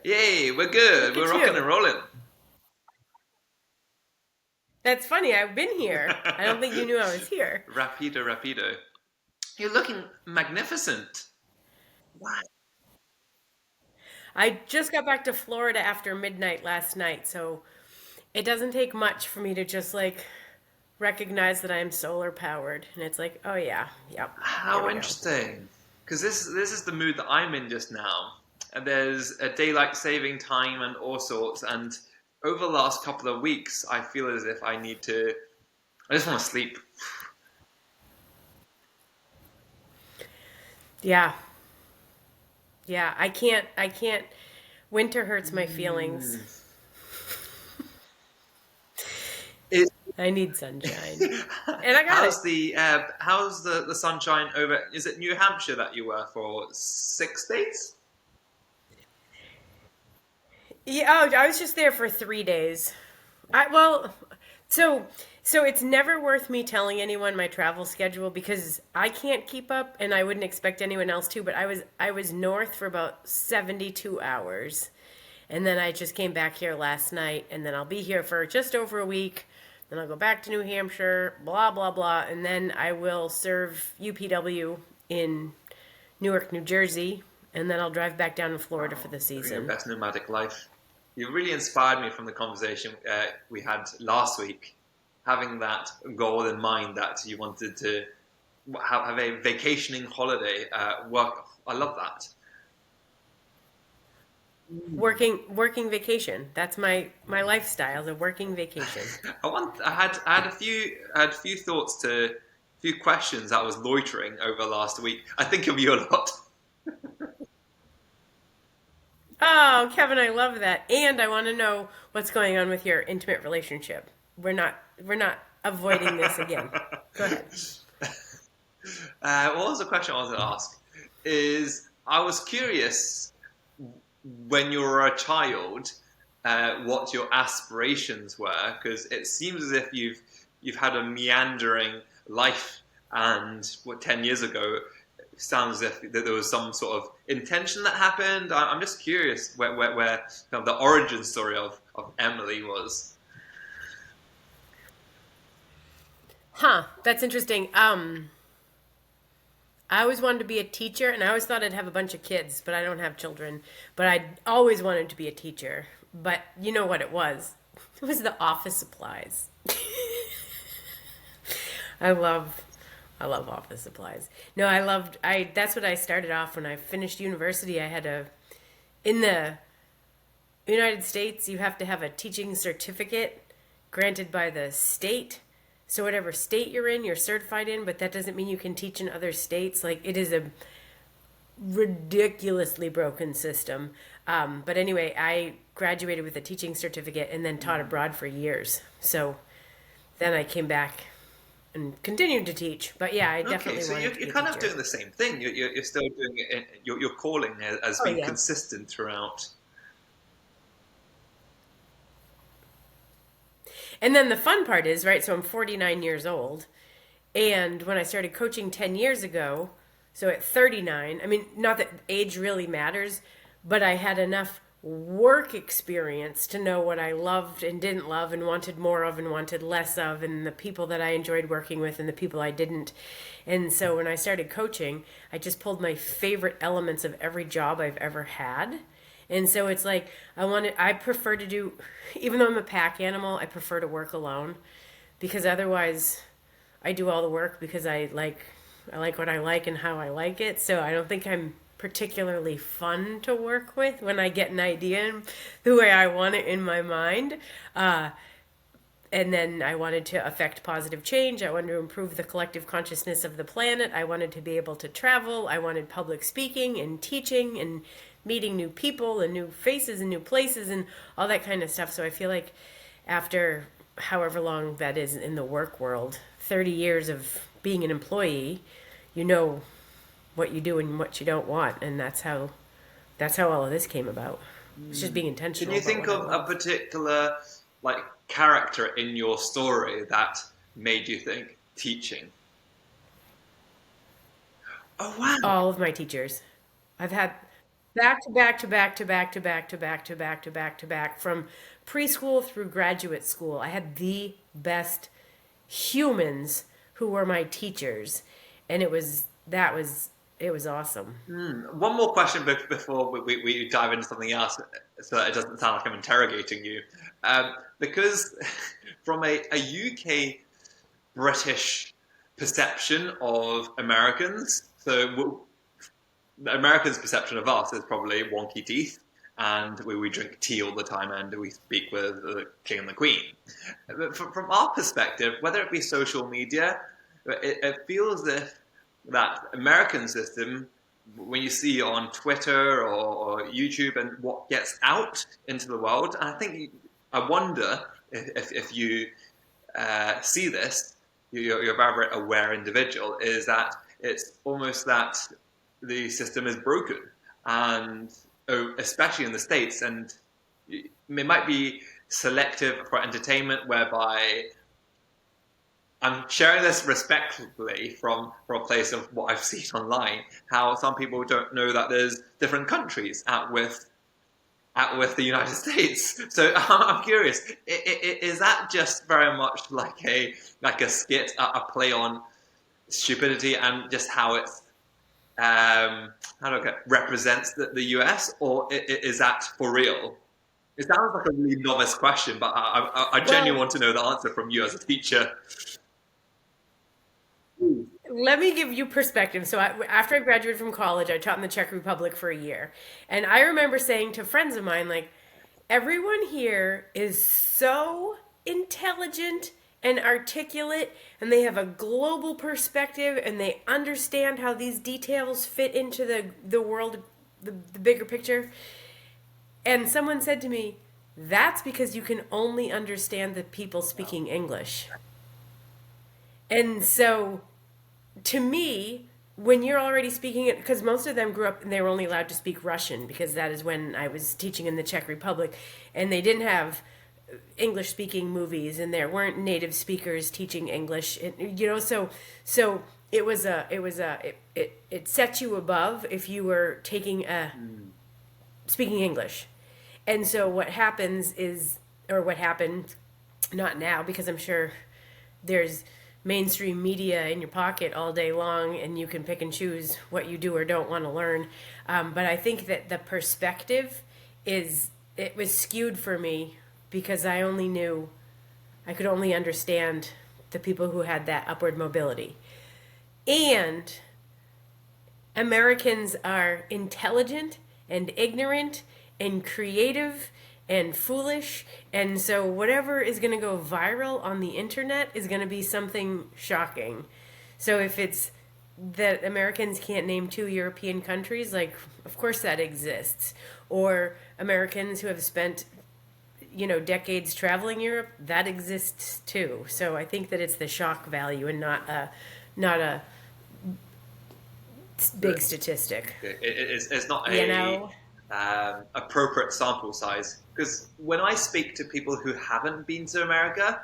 Yay, we're good. Look We're at rocking you. and rolling. That's funny. I've been here. I don't think you knew I was here. Rapido, rapido. You're looking magnificent. Wow. I just got back to Florida after midnight last night, so it doesn't take much for me to just like recognize that I'm solar powered. And it's like, oh yeah, yep, here How we go. interesting. Because this is the mood that I'm in just now. And there's a daylight saving time and all sorts. And over the last couple of weeks, I feel as if I need to. I just want to sleep. Yeah, yeah, I can't. Winter hurts my feelings. Mm. Is, I need sunshine. And I got it. how's the sunshine over? Is it New Hampshire that you were for 6 days? Yeah, oh, I was just there for 3 days. Well, so so it's never worth me telling anyone my travel schedule because I can't keep up and I wouldn't expect anyone else to, but I was north for about 72 hours. And then I just came back here last night and then I'll be here for just over a week. Then I'll go back to New Hampshire, blah blah blah, and then I will serve UPW in Newark, New Jersey, and then I'll drive back down to Florida for Wow, the living your season. best nomadic life. You really inspired me from the conversation we had last week, having that goal in mind that you wanted to have a vacationing holiday work. I love that. Working vacation. That's my lifestyle, the working vacation. I had a few thoughts to a few questions that was loitering over last week. I think of you a lot. Oh, Kevin, I love that. And I want to know what's going on with your intimate relationship. We're not avoiding this again. Go ahead. What was the question I wanted to ask? Is I was curious when you were a child, what your aspirations were, because it seems as if you've had a meandering life, and what 10 years ago it sounds as if that there was some sort of intention that happened. I'm just curious where kind of the origin story of Emily was. Huh, that's interesting. I always wanted to be a teacher and I always thought I'd have a bunch of kids, but I don't have children. But I always wanted to be a teacher. But you know what it was? It was the office supplies. I love I love office supplies. No, I that's what I started off when I finished university. I had a in the United States, you have to have a teaching certificate granted by the state. So whatever state you're in, you're certified in, but that doesn't mean you can teach in other states. Like it is a ridiculously broken system. But anyway, I graduated with a teaching certificate and then taught abroad for years. So then I came back and continued to teach. But yeah, I Okay, definitely so wanted to you're be a kind of teacher. doing the same thing. You're still doing it. Your calling has Oh been yeah. consistent throughout. And then the fun part is, right, so I'm 49 years old. And when I started coaching 10 years ago, so at 39, I mean, not that age really matters, but I had enough work experience to know what I loved and didn't love and wanted more of and wanted less of, and the people that I enjoyed working with and the people I didn't. And so when I started coaching, I just pulled my favorite elements of every job I've ever had. And so it's like I prefer to do, even though I'm a pack animal, I prefer to work alone because otherwise I do all the work because I like what I like and how I like it. So I don't think I'm particularly fun to work with when I get an idea the way I want it in my mind. Uh, and then I wanted to affect positive change. I wanted to improve the collective consciousness of the planet. I wanted to be able to travel. I wanted public speaking and teaching and meeting new people and new faces and new places and all that kind of stuff. So I feel like after however long that is in the work world, 30 years of being an employee, you know what you do and what you don't want, and that's how all of this came about. It's just Hmm. being Can intentional you about think what I of a love. particular like character in your story that made you think teaching? Oh wow! All of my teachers. I've had back to back to back to back to back to back to back to back to back from preschool through graduate school. I had the best humans who were my teachers, and it was awesome. One more question before we dive into something else, so that it doesn't sound like I'm interrogating you. Because from a UK British perception of Americans, so the Americans' perception of us is probably wonky teeth, and we drink tea all the time, and we speak with the king and the queen. But from our perspective, whether it be social media, it feels as if that American system, when you see on Twitter or YouTube and what gets out into the world, and I wonder if you see this, you're a very aware individual, is that it's almost that the system is broken, and especially in the States, and it might be selective for entertainment, whereby I'm sharing this respectfully from a place of what I've seen online, how some people don't know that there's different countries out with the United States. So I'm curious, is that just very much like a skit, a play on stupidity and just how it's how do I get represents the US, or is that for real? It sounds like a really novice question, but I genuinely Well, want to know the answer from you as a teacher. let me give you perspective. After I graduated from college, I taught in the Czech Republic for a year. And I remember saying to friends of mine, like, everyone here is so intelligent and articulate, and they have a global perspective, and they understand how these details fit into the world, the bigger picture. And someone said to me, that's because you can only understand the people speaking English. And so to me, when you're already speaking it, because most of them grew up and they were only allowed to speak Russian because that is when I was teaching in the Czech Republic, and they didn't have English speaking movies, and there weren't native speakers teaching English, so it set you above if you were taking a speaking English. And so what happens is, or what happened, not now, because I'm sure there's mainstream media in your pocket all day long and you can pick and choose what you do or don't want to learn. But I think that the perspective it was skewed for me because I could only understand the people who had that upward mobility. And Americans are intelligent and ignorant and creative and foolish, and so whatever is going to go viral on the internet is going to be something shocking. So if it's that Americans can't name two European countries, like, of course that exists. Or Americans who have spent decades traveling Europe, that exists too. So I think that it's the shock value and not a big statistic. It's not You a know? appropriate sample size, because when I speak to people who haven't been to America,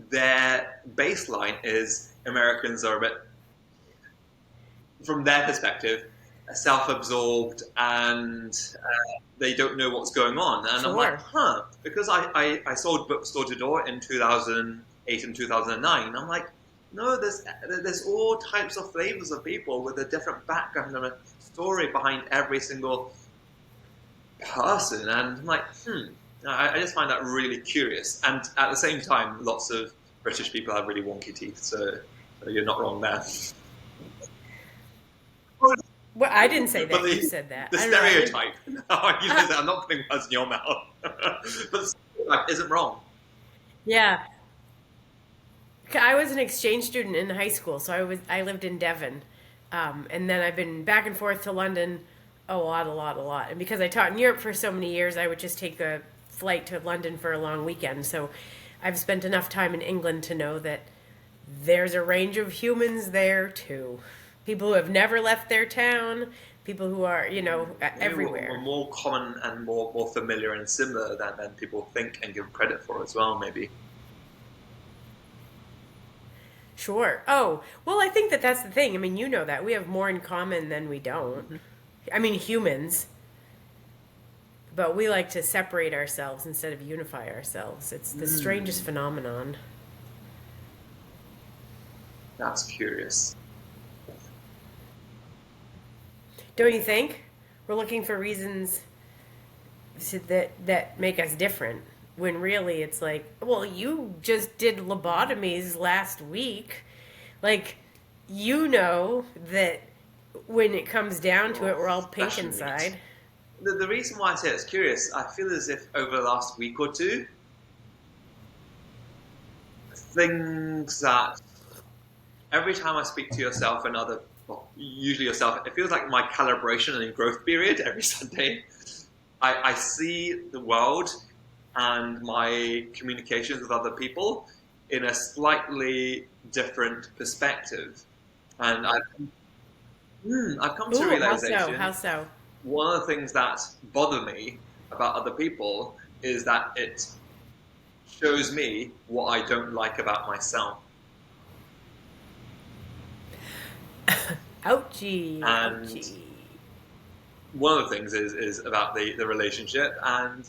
their baseline is Americans are a bit, from their perspective, self-absorbed, and they don't know what's going on. And I'm like, Sure. because I sold books door to door in 2008 and 2009. I'm like, no, there's all types of flavors of people with a different background and a story behind every single person. And I'm like, I just find that really curious. And at the same time, lots of British people have really wonky teeth, so you're not wrong there. Well, I didn't say But that. You said that. the I don't know. stereotype, no, I'm not putting words in your mouth, but the stereotype isn't wrong. Yeah. I was an exchange student in high school, so I lived in Devon, and then I've been back and forth to London a lot, a lot, a lot. And because I taught in Europe for so many years, I would just take a flight to London for a long weekend. So I've spent enough time in England to know that there's a range of humans there too. People who have never left their town, people who are Maybe we're everywhere. more common and more familiar and similar than people think and give credit for as well, maybe. Sure. Oh, well, I think that that's the thing. I mean, you know that we have more in common than we don't. I mean, humans, but we like to separate ourselves instead of unify ourselves. It's the strangest phenomenon. That's curious. Don't you think? We're looking for reasons that make us different. When really it's like, well, you just did lobotomies last week. Like, you know that when it comes down to it, we're all pink Special meat. inside. The reason why I say it's curious, I feel as if over the last week or two, things that every time I speak to yourself and other, well, usually yourself, it feels like my calibration and growth period every Sunday. I see the world and my communications with other people in a slightly different perspective. And I've come to a Ooh, how so? realization How so? one of the things that bother me about other people is that it shows me what I don't like about myself. Ouchie, And ouchie. one of the things is about the relationship and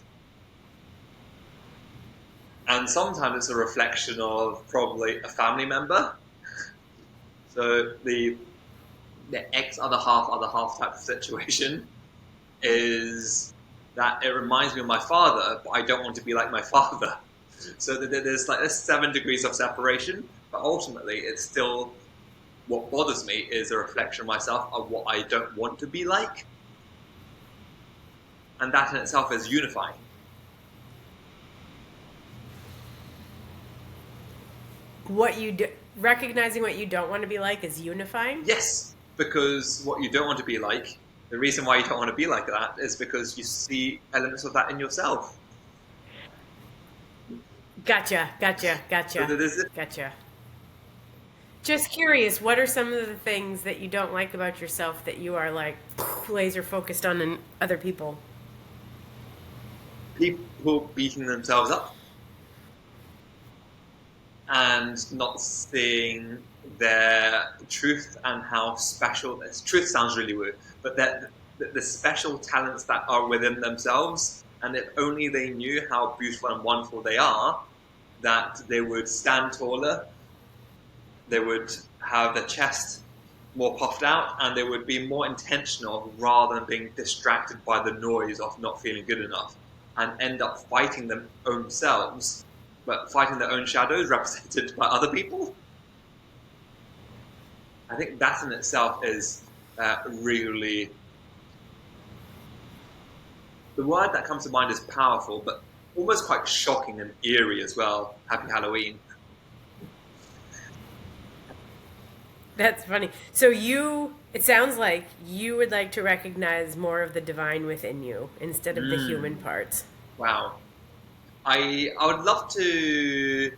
sometimes it's a reflection of probably a family member. So the ex other half type of situation is that it reminds me of my father, but I don't want to be like my father. So there's like this 7 degrees of separation, but ultimately it's still what bothers me is a reflection of myself of what I don't want to be like, and that in itself is unifying. What you do, recognizing what you don't want to be like is unifying. Yes, because what you don't want to be like, the reason why you don't want to be like that is because you see elements of that in yourself. Gotcha, gotcha, So gotcha, there's gotcha. Just curious, what are some of the things that you don't like about yourself that you are like laser focused on in other people? people beating themselves up and not seeing their truth and how special this truth sounds really weird, but that the special talents that are within themselves, and if only they knew how beautiful and wonderful they are, that they would stand taller, they would have their chest more puffed out, and they would be more intentional rather than being distracted by the noise of not feeling good enough and end up fighting them own selves, but fighting their own shadows represented by other people. I think that in itself is really the word that comes to mind is powerful, but almost quite shocking and eerie as well. Happy Halloween. That's funny. So you, it sounds like you would like to recognize more of the divine within you instead of the human parts. Wow. I would love to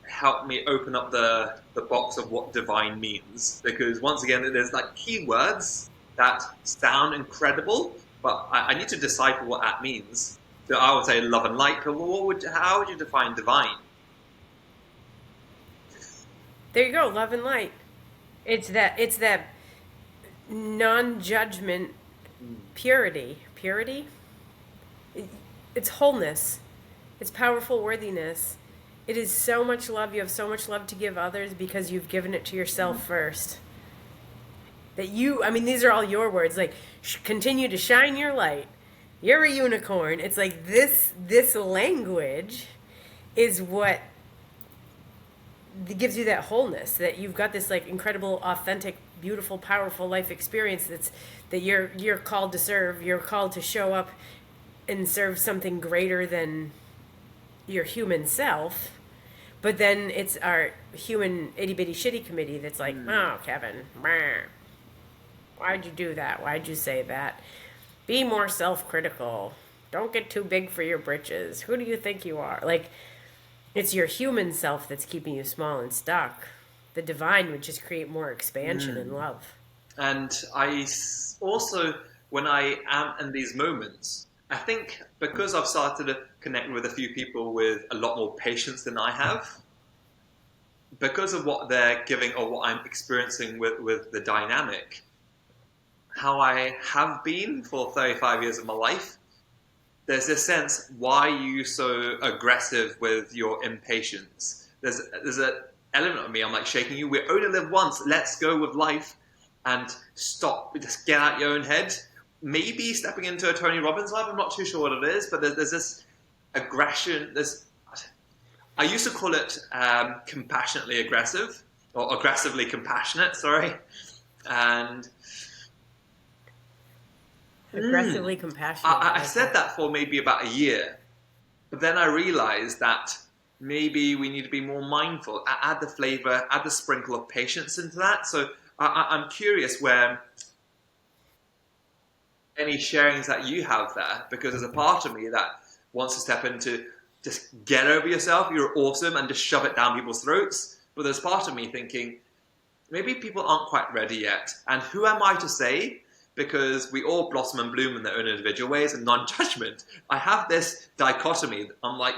help me open up the box of what divine means, because once again there's like keywords that sound incredible, but I need to decipher what that means. So I would say love and light. But how would you define divine? There you go, love and light. It's that non-judgment purity. Purity? It's wholeness. It's powerful worthiness. It is so much love. You have so much love to give others because you've given it to yourself first. That you, I mean, these are all your words. Like, continue to shine your light. You're a unicorn. It's like this language is what gives you that wholeness. That you've got this like incredible, authentic, beautiful, powerful life experience. That you're called to serve. You're called to show up and serve something greater than your human self. But then it's our human itty bitty shitty committee that's like, oh, Kevin, why'd you do that? Why'd you say that? Be more self critical. Don't get too big for your britches. Who do you think you are? Like, it's your human self that's keeping you small and stuck. The divine would just create more expansion and love. And also, when I am in these moments, I think because I've started to connect with a few people with a lot more patience than I have, because of what they're giving or what I'm experiencing with the dynamic, how I have been for 35 years of my life, there's this sense, why are you so aggressive with your impatience? There's an element of me, I'm like shaking you. We only live once. Let's go with life and stop. Just get out your own head. Maybe stepping into a Tony Robbins life. I'm not too sure what it is, but there's this aggression. I used to call it compassionately aggressive or aggressively compassionate. Sorry, and Aggressively compassionate. I said that for maybe about a year, but then I realized that maybe we need to be more mindful. Add the flavor, add the sprinkle of patience into that. So I'm curious where any sharings that you have there, because there's a part of me that wants to step into just get over yourself, you're awesome, and just shove it down people's throats. But there's part of me thinking maybe people aren't quite ready yet. And who am I to say? Because we all blossom and bloom in their own individual ways and non-judgment. I have this dichotomy. I'm like,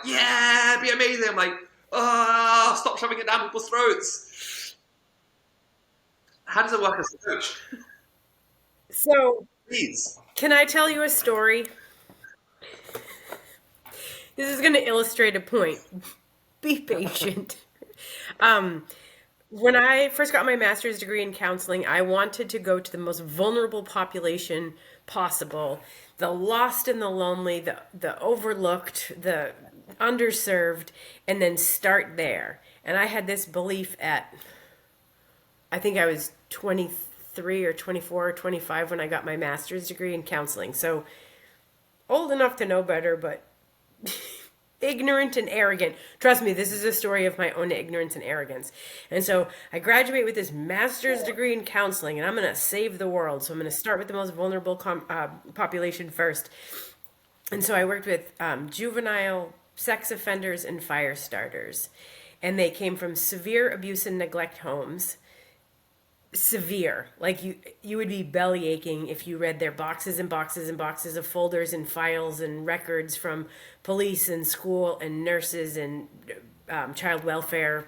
yeah, be amazing. I'm like, stop shoving it down people's throats. How does it work as a coach? So, Please. can I tell you a story? This is going to illustrate a point. Be patient. When I first got my master's degree in counseling, I wanted to go to the most vulnerable population possible, the lost and the lonely, the overlooked, the underserved, and then start there. And I had this belief I think I was 23 or 24 or 25 when I got my master's degree in counseling. So old enough to know better, but ignorant and arrogant. Trust me, this is a story of my own ignorance and arrogance. And so I graduate with this master's degree in counseling, and I'm going to save the world. So I'm going to start with the most vulnerable population first. And so I worked with juvenile sex offenders and fire starters. And they came from severe abuse and neglect homes. Severe. Like you would be belly aching if you read their boxes and boxes and boxes of folders and files and records from police and school and nurses and child welfare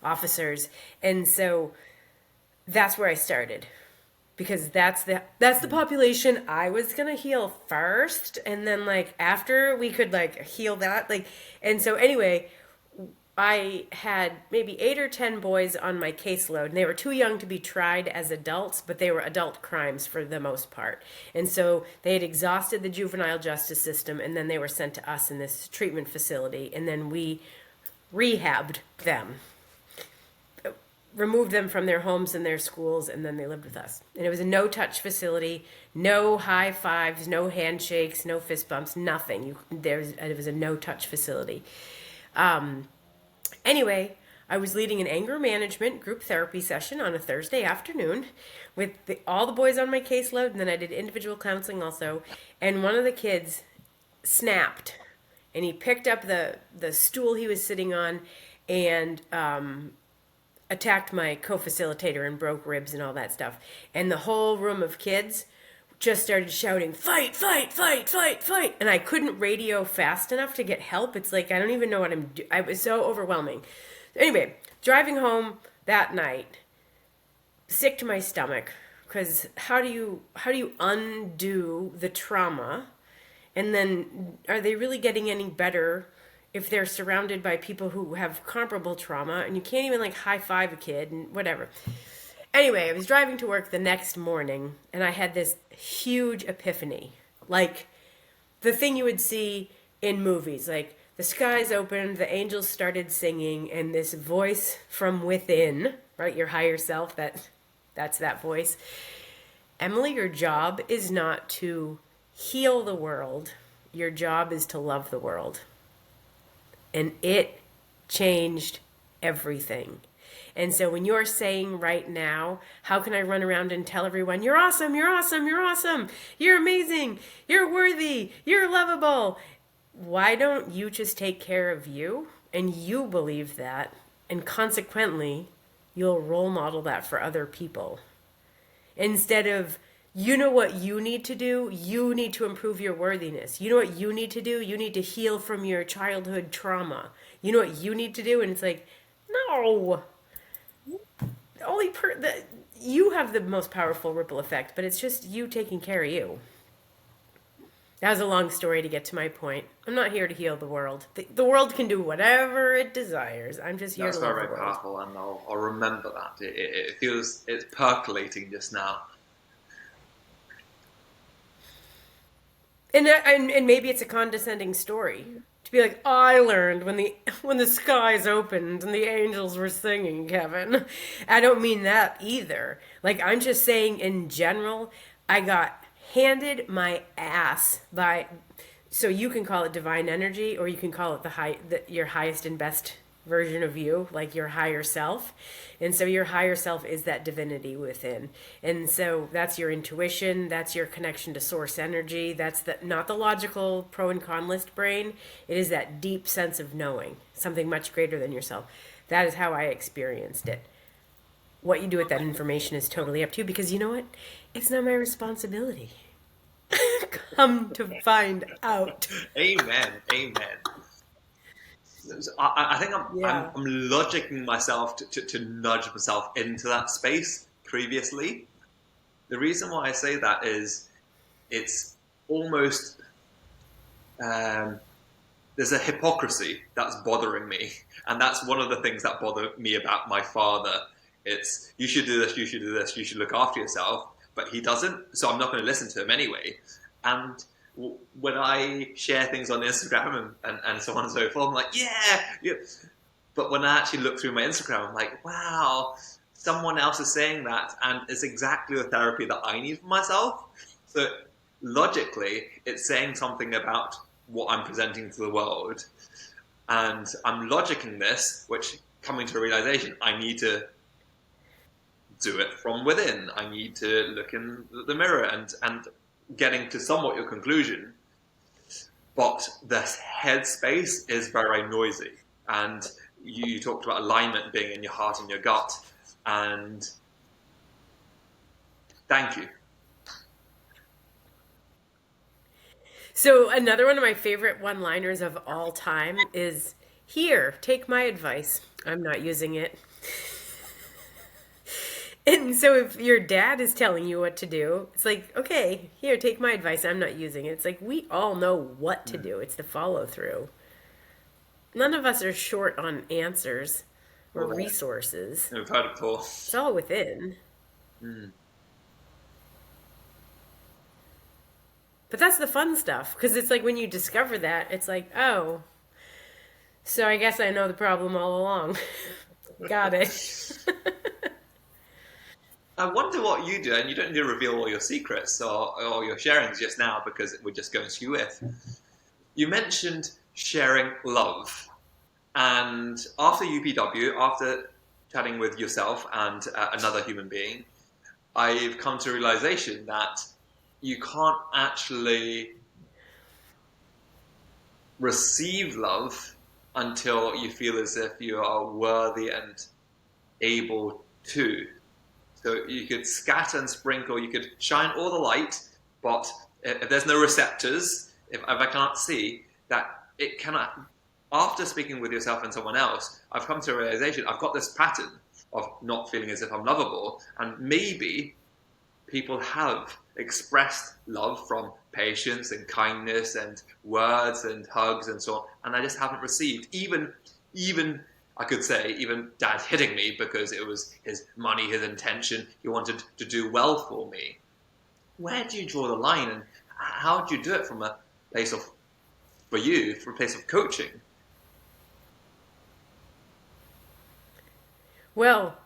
officers. And so that's where I started, because that's the population I was gonna heal first, and then like after we could like heal that, like. And so anyway, I had maybe 8 or 10 boys on my caseload, and they were too young to be tried as adults, but they were adult crimes for the most part. And so they had exhausted the juvenile justice system, and then they were sent to us in this treatment facility, and then we rehabbed them, removed them from their homes and their schools, and then they lived with us. And it was a no-touch facility, no high fives, no handshakes, no fist bumps, nothing. It was a no-touch facility. Anyway, I was leading an anger management group therapy session on a Thursday afternoon with all the boys on my caseload, and then I did individual counseling also. And one of the kids snapped, and he picked up the stool he was sitting on and attacked my co-facilitator and broke ribs and all that stuff. And the whole room of kids just started shouting, fight, fight, fight, fight, fight. And I couldn't radio fast enough to get help. It's like, I don't even know what I'm doing. It was so overwhelming. Anyway, driving home that night, sick to my stomach, because how do you undo the trauma? And then are they really getting any better if they're surrounded by people who have comparable trauma, and you can't even like high five a kid and whatever. Anyway, I was driving to work the next morning, and I had this huge epiphany. Like the thing you would see in movies. Like the skies opened, the angels started singing, and this voice from within, right, your higher self, that's that voice. Emily, your job is not to heal the world. Your job is to love the world. And it changed everything. And so when you're saying right now, how can I run around and tell everyone, you're awesome, you're awesome, you're awesome, you're amazing, you're worthy, you're lovable. Why don't you just take care of you, and you believe that, and consequently, you'll role model that for other people. Instead of, you know what you need to do? You need to improve your worthiness. You know what you need to do? You need to heal from your childhood trauma. You know what you need to do? And it's like, no. you have the most powerful ripple effect, but it's just you taking care of you. That was a long story to get to my point. I'm not here to heal the world. The world can do whatever it desires. I'm just here That's to love very, the very world. powerful, and I'll remember that. It feels it's percolating just now. And maybe it's a condescending story to be like, I learned when the skies opened and the angels were singing, Kevin. I don't mean that either. Like, I'm just saying in general, I got handed my ass by, so you can call it divine energy, or you can call it your highest and best version of you, like your higher self. And so your higher self is that divinity within. And so that's your intuition, that's your connection to source energy, that's not the logical pro and con list brain. It is that deep sense of knowing something much greater than yourself. That is how I experienced it. What you do with that information is totally up to you, because you know what? It's not my responsibility. Come to find out. Amen. Amen. I think Yeah. I'm logicking myself to nudge myself into that space previously. The reason why I say that is it's almost there's a hypocrisy that's bothering me, and that's one of the things that bother me about my father. It's you should do this, you should do this, you should look after yourself, but he doesn't, so I'm not going to listen to him anyway. And when I share things on Instagram and so on and so forth, I'm like, yeah. But when I actually look through my Instagram, I'm like, wow, someone else is saying that, and it's exactly the therapy that I need for myself. So logically, it's saying something about what I'm presenting to the world, and I'm logicking this, which coming to a realization, I need to do it from within. I need to look in the mirror and getting to somewhat your conclusion. But the headspace is very noisy, and you talked about alignment being in your heart and your gut, and thank you. So another one of my favorite one-liners of all time is, "Here, take my advice. I'm not using it." And so if your dad is telling you what to do, it's like, okay, here, take my advice. I'm not using it. It's like we all know what to do. It's the follow through. None of us are short on answers or Well, resources. we've heard it before. It's all within. Mm. But that's the fun stuff, because it's like when you discover that, it's like, oh, so I guess I know the problem all along. Got it. I wonder what you do, and you don't need to reveal all your secrets or your sharings just now because we're just going to you with. You mentioned sharing love. And after UPW, after chatting with yourself and another human being, I've come to a realization that you can't actually receive love until you feel as if you are worthy and able to. So you could scatter and sprinkle, you could shine all the light, but if there's no receptors, if I can't see, that it cannot. After speaking with yourself and someone else, I've come to a realization I've got this pattern of not feeling as if I'm lovable, and maybe people have expressed love from patience and kindness and words and hugs and so on, and I just haven't received. Even I could say, even dad hitting me because it was his money, his intention. He wanted to do well for me. Where do you draw the line, and how do you do it from a place of, for you, from a place of coaching? Well,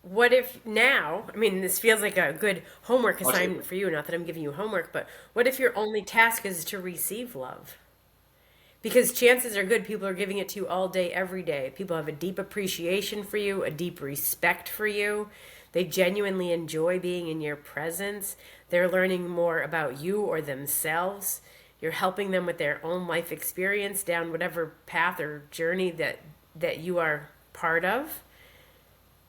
what if now, I mean, this feels like a good homework Okay. assignment for you, not that I'm giving you homework, but what if your only task is to receive love? Because chances are good people are giving it to you all day, every day. People have a deep appreciation for you, a deep respect for you. They genuinely enjoy being in your presence. They're learning more about you or themselves. You're helping them with their own life experience down whatever path or journey that you are part of.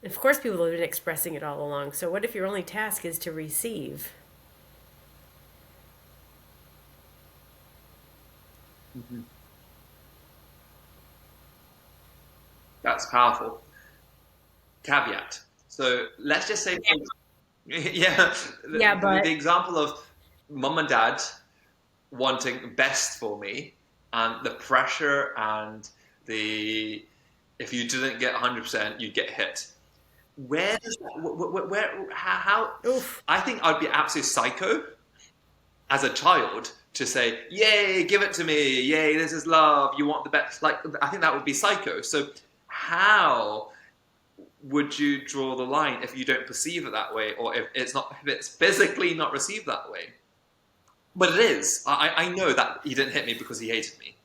Of course, people have been expressing it all along. So, what if your only task is to receive? Mm-hmm. That's powerful. Caveat. So let's just say, yeah, Yeah, the but example of mum and dad wanting best for me, and the pressure and the if you didn't get 100%, you'd get hit. Where does that, how oof. I think I'd be absolutely psycho as a child to say, "Yay, give it to me! Yay, this is love. You want the best." Like, I think that would be psycho. So, how would you draw the line if you don't perceive it that way, or if it's physically not received that way? But it is. I know that he didn't hit me because he hated me.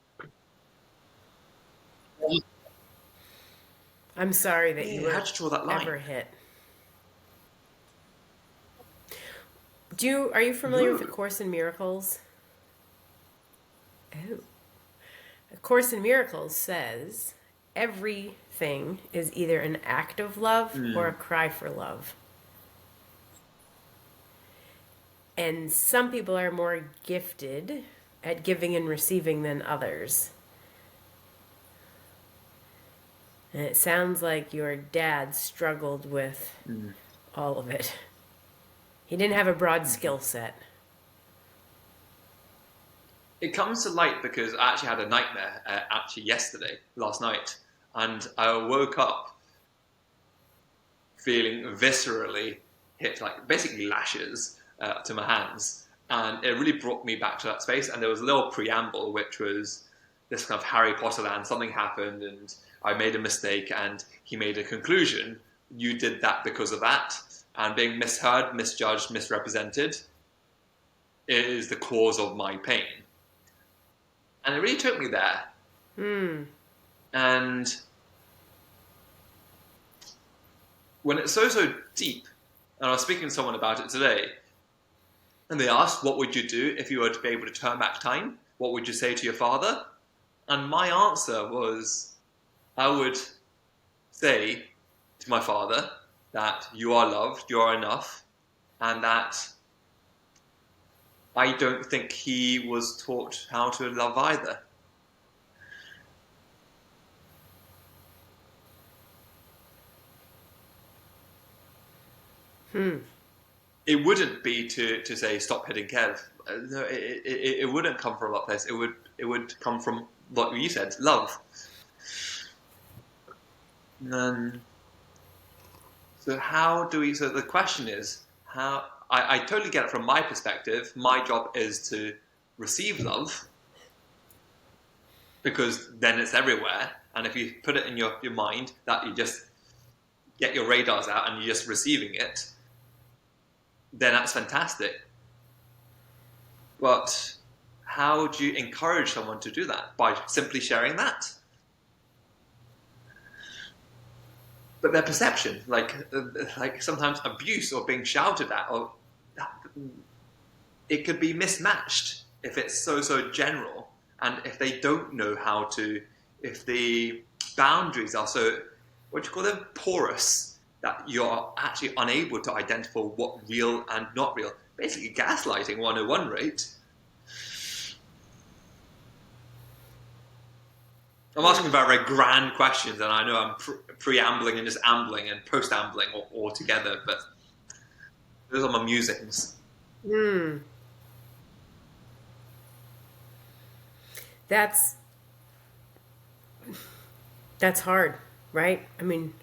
I'm sorry that you Yeah, were how'd you draw that line? ever hit. Are you familiar with A No. Course in Miracles? Oh. A Course in Miracles says everything is either an act of love or a Mm. cry for love. And some people are more gifted at giving and receiving than others. And it sounds like your dad struggled with Mm. all of it. He didn't have a broad skill set. It comes to light because I actually had a nightmare actually last night, and I woke up feeling viscerally hit, like basically lashes to my hands, and it really brought me back to that space. And there was a little preamble, which was this kind of Harry Potter land. Something happened, and I made a mistake, and he made a conclusion. You did that because of that, and being misheard, misjudged, misrepresented is the cause of my pain. And it really took me there. Hmm. And when it's so deep, and I was speaking to someone about it today, and they asked, "What would you do if you were to be able to turn back time? What would you say to your father?" And my answer was, I would say to my father that you are loved, you are enough, and that I don't think he was taught how to love either. Hmm. It wouldn't be to say stop hitting Kev. No, it wouldn't come from that place. It would come from what you said, love. Um, so how do we? So the question is how. I totally get it from my perspective. My job is to receive love because then it's everywhere. And if you put it in your mind that you just get your radars out and you're just receiving it, then that's fantastic. But how do you encourage someone to do that? By simply sharing that. But their perception, like sometimes abuse or being shouted at, or it could be mismatched if it's so general, and if they don't know how to, if the boundaries are so, what do you call them, porous, that you're actually unable to identify what real and not real. Basically, gaslighting 101, right? I'm asking about very grand questions, and I know I'm preambling and just ambling and post-ambling all together, but those are my musings. Hmm. That's that's hard, right? I mean,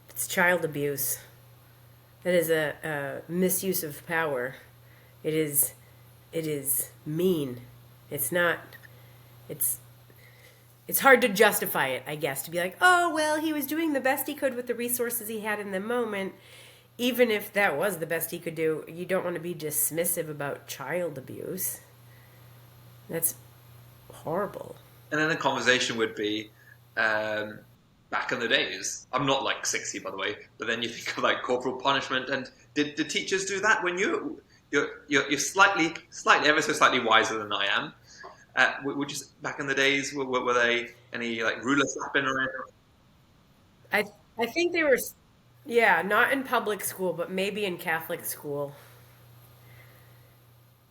it's child abuse. That is a misuse of power. It is it is mean. It's not. It's it's hard to justify it, I guess, to be like, oh well, he was doing the best he could with the resources he had in the moment. Even if that was the best he could do, you don't want to be dismissive about child abuse. That's horrible. And then the conversation would be, um, back in the days. I'm not like 60, by the way, but then you think of like corporal punishment. And did the teachers do that when you're slightly, ever so slightly wiser than I am? Would you back in the days were they any like ruler slapping or anything? I I think they were, yeah, not in public school, but maybe in Catholic school.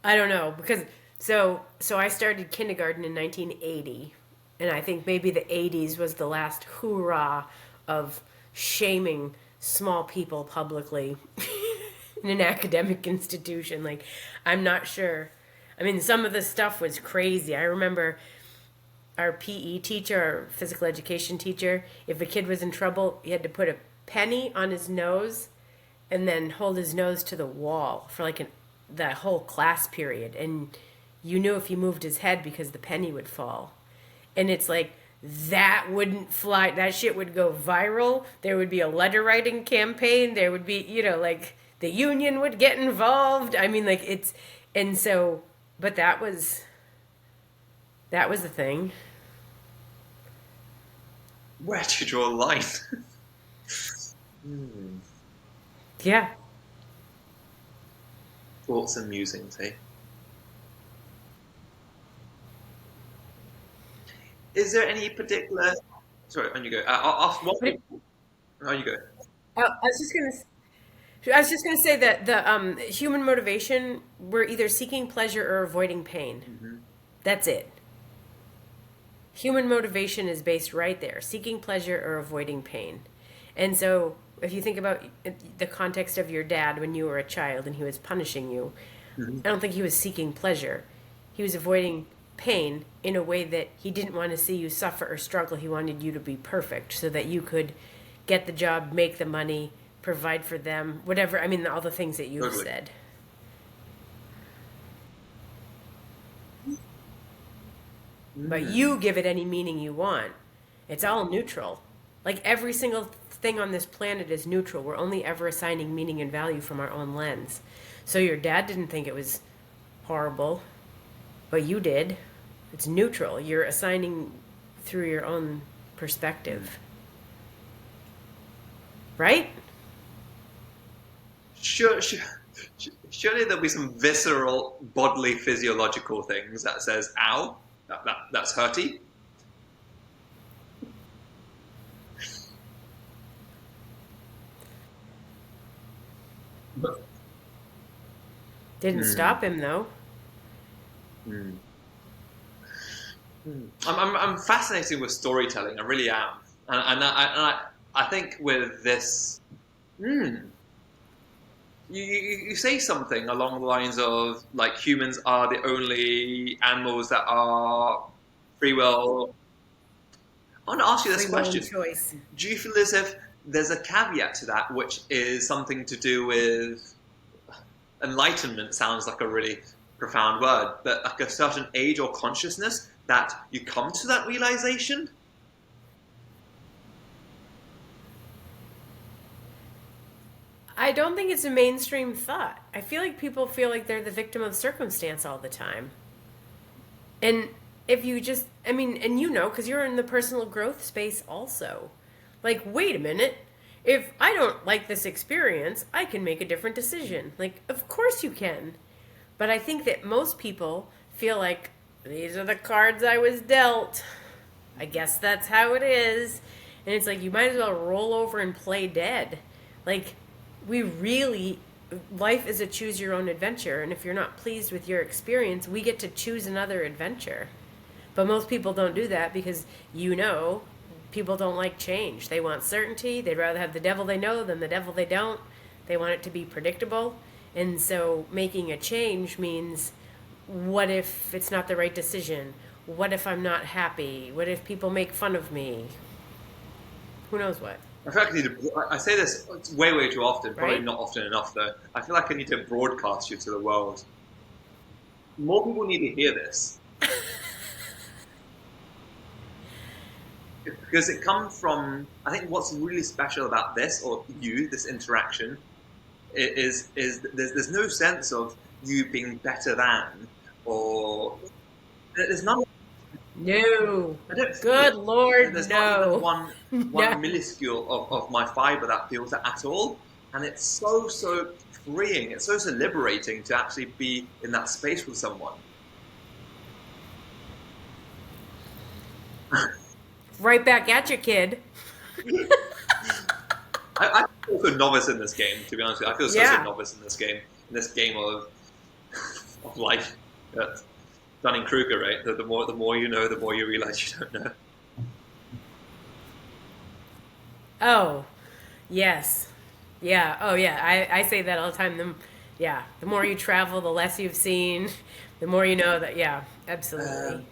I don't know because so I started kindergarten in 1980, and I think maybe the 80s was the last hoorah of shaming small people publicly in an academic institution. Like, I'm not sure. I mean, some of the stuff was crazy. I remember our PE teacher, our physical education teacher, if a kid was in trouble, he had to put a penny on his nose and then hold his nose to the wall for like the whole class period. And you knew if he moved his head because the penny would fall. And it's like, that wouldn't fly. That shit would go viral. There would be a letter writing campaign. There would be, like the union would get involved. I mean, like and so, but that was the thing. Where do you draw a line? Yeah. Thoughts and musings, eh? Is there any particular? Sorry, on you go. But On you go. I was just gonna say that the human motivation, we're either seeking pleasure or avoiding pain. Hmm. That's it. Human motivation is based right there, seeking pleasure or avoiding pain. And so, if you think about the context of your dad when you were a child and he was punishing you, Hmm. I don't think he was seeking pleasure. He was avoiding pain in a way that he didn't want to see you suffer or struggle. He wanted you to be perfect so that you could get the job, make the money, provide for them, whatever. I mean, all the things that you've Totally. said. But you give it any meaning you want. It's all neutral. Like every single thing on this planet is neutral. We're only ever assigning meaning and value from our own lens. So your dad didn't think it was horrible, but you did. It's neutral. You're assigning through your own perspective. Right? Surely there'll be some visceral, bodily, physiological things that says, "Ow, that's hurty." Didn't Hmm. stop him though. Hmm. I'm fascinated with storytelling. I really am, and I think with this, hmm, you say something along the lines of like humans are the only animals that are free will. I want to ask you this Free will and question: choice. do you feel as if there's a caveat to that, which is something to do with enlightenment? Sounds like a really profound word, but like a certain age or consciousness that you come to that realization. I don't think it's a mainstream thought. I feel like people feel like they're the victim of circumstance all the time. And if you just, I mean, and because you're in the personal growth space also. Like, wait a minute. If I don't like this experience, I can make a different decision. Like, of course you can. But I think that most people feel like these are the cards I was dealt. I guess that's how it is. And it's like you might as well roll over and play dead. Like, we really, life is a choose your own adventure. And if you're not pleased with your experience, we get to choose another adventure. But most people don't do that because people don't like change. They want certainty. They'd rather have the devil they know than the devil they don't. They want it to be predictable. And so making a change means, what if it's not the right decision? What if I'm not happy? What if people make fun of me? Who knows what, I feel like I say this way, way too often. Probably right? not often enough, though. I feel like I need to broadcast you to the world. More people need to hear this because it comes from. I think what's really special about this, or this interaction, is there's no sense of you being better than, or there's none. No. I don't feel Good it. Lord, There's not even no. one No. minuscule of my fiber that feels it at all, and it's so freeing. It's so liberating to actually be in that space with someone. Right back at you, kid. I feel so novice in this game. To be honest with you, I feel so Yeah. novice in this game of life. Dunning Kruger, right? The more you know, the more you realize you don't know. Oh, yes. Yeah. Oh, yeah. I say that all the time. Yeah. The more you travel, the less you've seen, the more you know that. Yeah. Absolutely.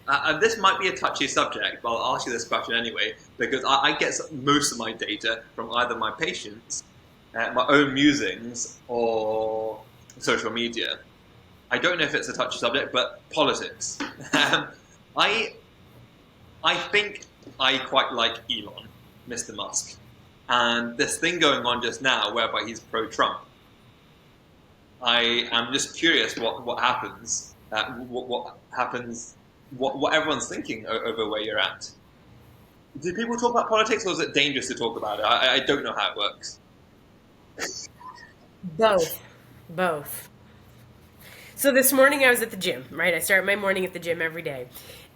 Um, this might be a touchy subject, but I'll ask you this question anyway, because I get most of my data from either my patients, my own musings, or social media. I don't know if it's a touchy subject, but politics. Um, I I think I quite like Elon, Mr. Musk, and this thing going on just now whereby he's pro-Trump. I am just curious what happens, what happens, what everyone's thinking over where you're at. Do people talk about politics, or is it dangerous to talk about it? I don't know how it works. Both. Both. So this morning I was at the gym, right? I start my morning at the gym every day.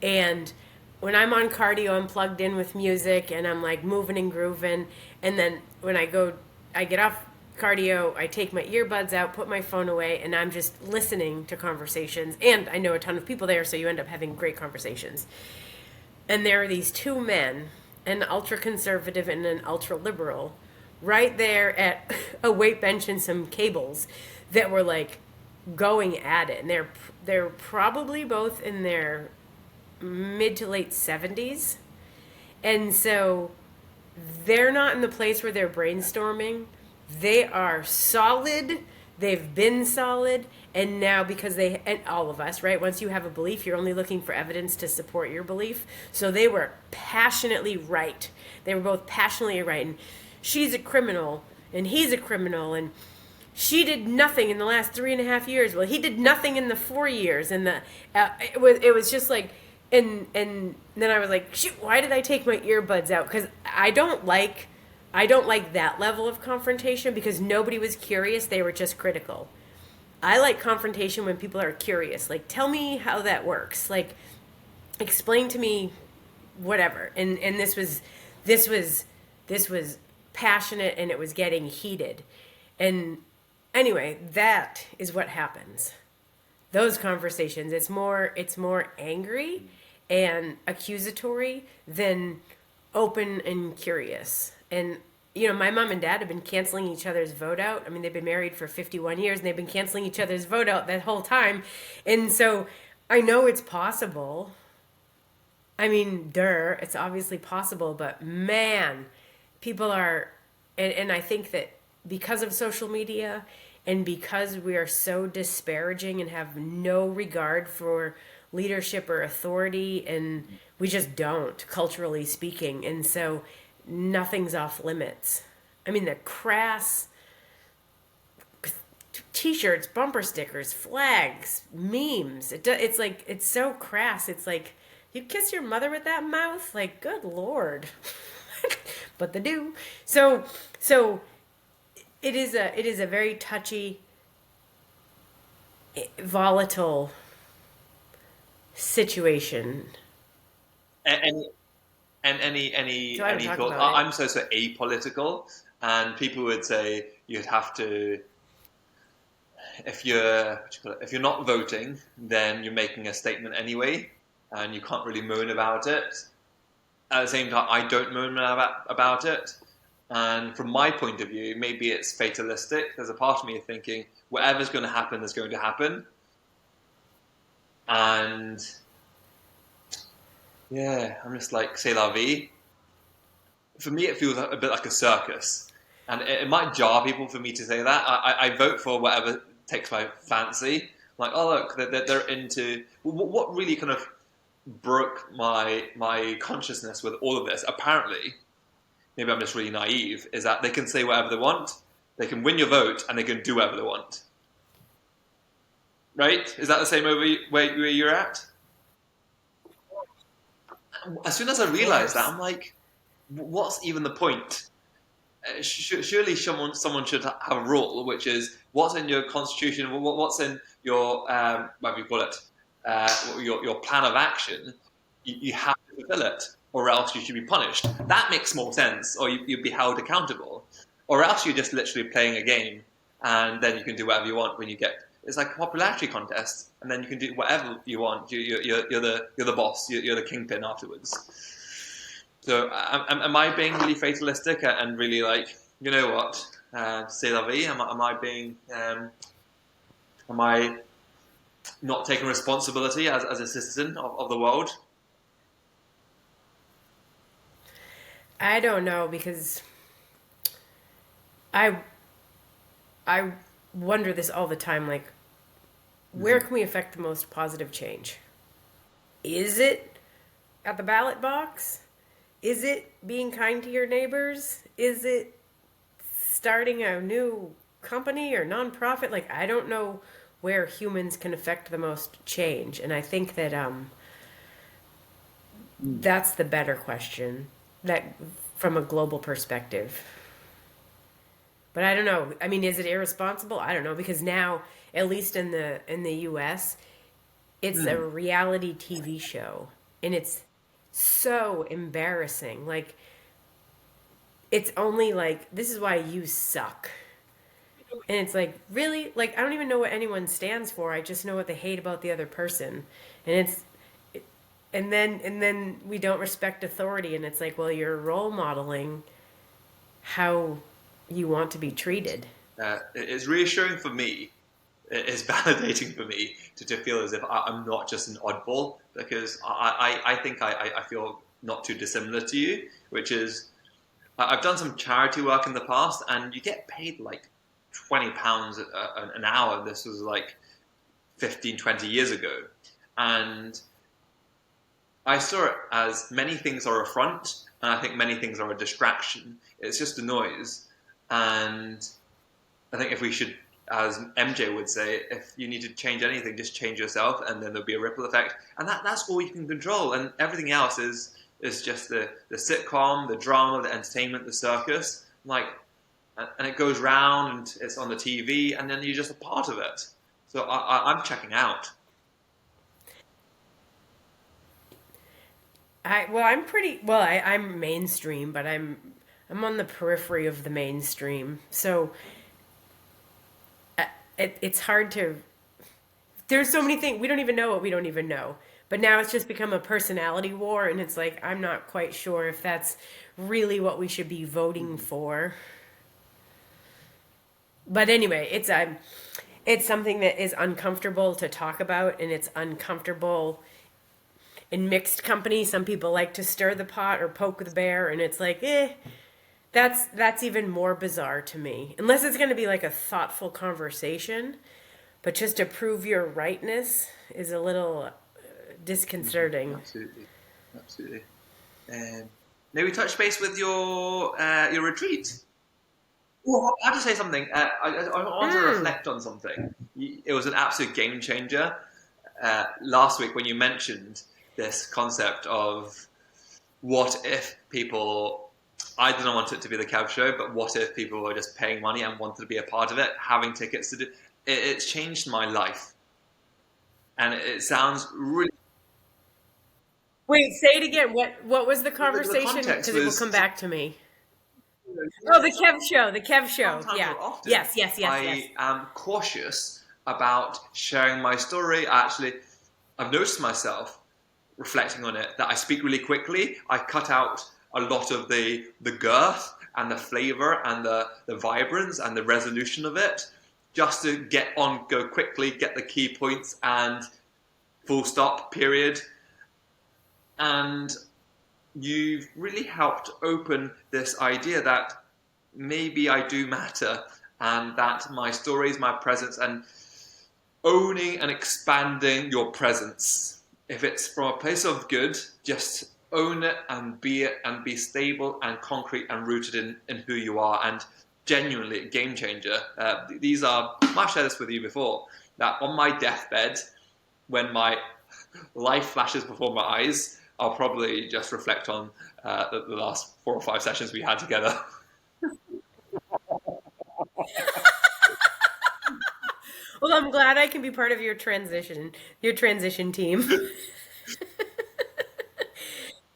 And when I'm on cardio, I'm plugged in with music and I'm like moving and grooving. And then when I get off cardio, I take my earbuds out, put my phone away, and I'm just listening to conversations. And I know a ton of people there, so you end up having great conversations. And there are these two men, an ultra conservative and an ultra liberal, right there at a weight bench and some cables that were like going at it. And they're probably both in their mid to late 70s. And so they're not in the place where they're brainstorming. They are solid. They've been solid. And now, because and all of us, right? Once you have a belief, you're only looking for evidence to support your belief. So they were passionately right. They were both passionately right. And she's a criminal, and he's a criminal, and she did nothing in the last 3.5 years. Well, he did nothing in the 4 years. And it was just like, and then I was like, shoot, why did I take my earbuds out? Because I don't like that level of confrontation, because nobody was curious. They were just critical. I like confrontation when people are curious. Like, tell me how that works. Like, explain to me whatever. And this was passionate, and it was getting heated. And anyway, that is what happens. Those conversations, it's more angry and accusatory than open and curious. And my mom and dad have been canceling each other's vote out. I mean, they've been married for 51 years and they've been canceling each other's vote out that whole time. And so I know it's possible. I mean, it's obviously possible, but man, people are, and I think that because of social media and because we are so disparaging and have no regard for leadership or authority, and we just don't, culturally speaking. And so nothing's off limits. I mean, the crass t-shirts, bumper stickers, flags, memes. It's like, it's so crass. It's like, you kiss your mother with that mouth? Like, good Lord. But they do. So it is a very touchy, volatile situation. Any any talk thought? about it. I'm so apolitical, and people would say you'd have to, if you're not voting, then you're making a statement anyway, and you can't really moan about it. At the same time, I don't moan about it. And from my point of view, maybe it's fatalistic. There's a part of me thinking whatever's going to happen is going to happen. And yeah, I'm just like, c'est la vie. For me, it feels a bit like a circus. And it might jar people for me to say that. I vote for whatever takes my fancy. Like, oh, look, they're into... What really kind of broke my consciousness with all of this, apparently, maybe I'm just really naive, is that they can say whatever they want, they can win your vote, and they can do whatever they want. Right? Is that the same over where you're at? As soon as I realised that, I'm like, what's even the point? Surely someone should have a rule, which is what's in your constitution, what's in your, what do you call it, your plan of action, you have to fulfill it, or else you should be punished. That makes more sense, or you'd be held accountable. Or else you're just literally playing a game, and then you can do whatever you want when you get... It's like a popularity contest, and then you can do whatever you want. You're the boss, you're the kingpin afterwards. So am I being really fatalistic and really like You know what? C'est la vie. Am I not taking responsibility as a citizen of the world? I don't know because I I wonder this all the time. Like, where can we affect the most positive change? Is it at the ballot box? Is it being kind to your neighbors? Is it starting a new company or nonprofit? Like, I don't know where humans can affect the most change, and I think that that's the better question. That from a global perspective. But I don't know. I mean, is it irresponsible? I don't know because now, at least in the U.S., it's a Mm. reality TV show, and it's so embarrassing. Like, it's only like this is why you suck, and it's like really like I don't even know what anyone stands for. I just know what they hate about the other person, and it's and then we don't respect authority, and it's like, well, you're role modeling how you want to be treated. It's reassuring for me. It's validating for me to feel as if I'm not just an oddball because I think I feel not too dissimilar to you, which is I've done some charity work in the past and you get paid like £20 an hour. This was like 15, 20 years ago. And I saw it as many things are a front, and I think many things are a distraction. It's just a noise. And I think if we should, as MJ would say, if you need to change anything, just change yourself, and then there'll be a ripple effect. And that's all you can control. And everything else is just the sitcom, the drama, the entertainment, the circus. Like, and it goes round, and it's on the TV, and then you're just a part of it. So I'm checking out. I'm pretty well. I'm mainstream, but I'm on the periphery of the mainstream. So it's hard to. There's so many things we don't even know what we don't even know. But now it's just become a personality war, and it's like I'm not quite sure if that's really what we should be voting for. But anyway, it's something that is uncomfortable to talk about, and it's uncomfortable in mixed company. Some people like to stir the pot or poke the bear, and it's like, that's even more bizarre to me. Unless it's going to be like a thoughtful conversation, but just to prove your rightness is a little disconcerting. Absolutely, absolutely. Um, Maybe touch base with your retreat. Well, I have to say something. I want to Mm. reflect on something. It was an absolute game changer last week when you mentioned this concept of what if people. I didn't want it to be the Kev show, but what if people were just paying money and wanted to be a part of it, having tickets to do? It's changed my life, and it sounds really. Wait, say it again. What was the The conversation? context Because it will was come back to me. Oh, the Kev show. The Kev show. sometimes Yeah. or often, Yes. Yes. Yes. Yes. I am cautious about sharing my story. I've noticed myself reflecting on it that I speak really quickly. I cut out a lot of the girth and the flavor and the vibrance and the resolution of it just to go quickly, get the key points and full stop, period. And you've really helped open this idea that maybe I do matter and that my stories, my presence, and owning and expanding your presence. If it's from a place of good, just own it and be stable and concrete and rooted in who you are and genuinely a game changer. These are, I've shared this with you before, that on my deathbed, when my life flashes before my eyes, I'll probably just reflect on the last 4 or 5 sessions we had together. Well, I'm glad I can be part of your transition team.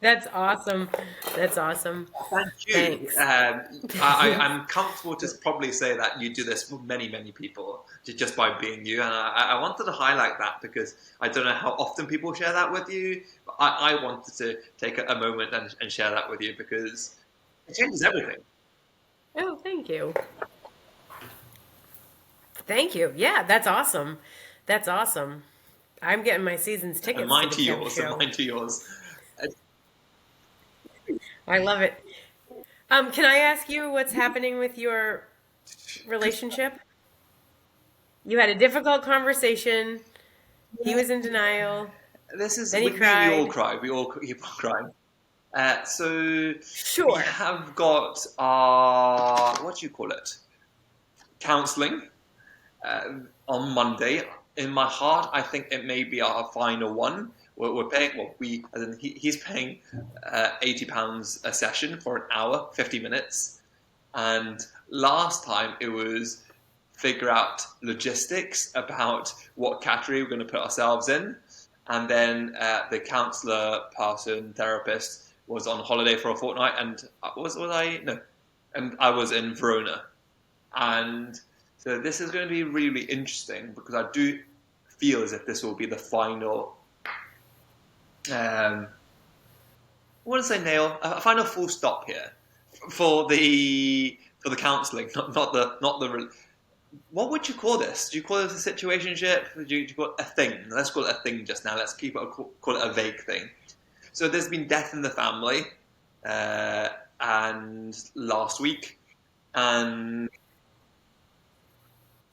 That's awesome. That's awesome. Thank you. Thanks. I'm comfortable to probably say that you do this for many, many people just by being you. And I wanted to highlight that because I don't know how often people share that with you. But I wanted to take a moment and share that with you because it changes everything. Oh, thank you. Thank you. Yeah, that's awesome. That's awesome. I'm getting my season's And tickets to mine the to Kemp yours, and show. mine to yours. I love it. Can I ask you what's happening with your relationship? You had a difficult conversation. He was in denial. This is Then he we all cried. cry. We all keep on crying. So we Sure. have got our what do you call it? Counselling on Monday. In my heart, I think it may be our final one. We're paying well, we as in he's paying £80 a session for an hour, 50 minutes. And last time it was figure out logistics about what category we're going to put ourselves in. And then the counselor person, therapist, was on holiday for a fortnight, and was I no, and I was in Verona, and so this is going to be really interesting because I do feel as if this will be the final. I want to say nail a final full stop here for the counselling, not the what would you call this? Do you call it a situationship? Do you call it a thing? Let's call it a thing just now. Let's keep it call it a vague thing. So there's been death in the family, uh, and last week, and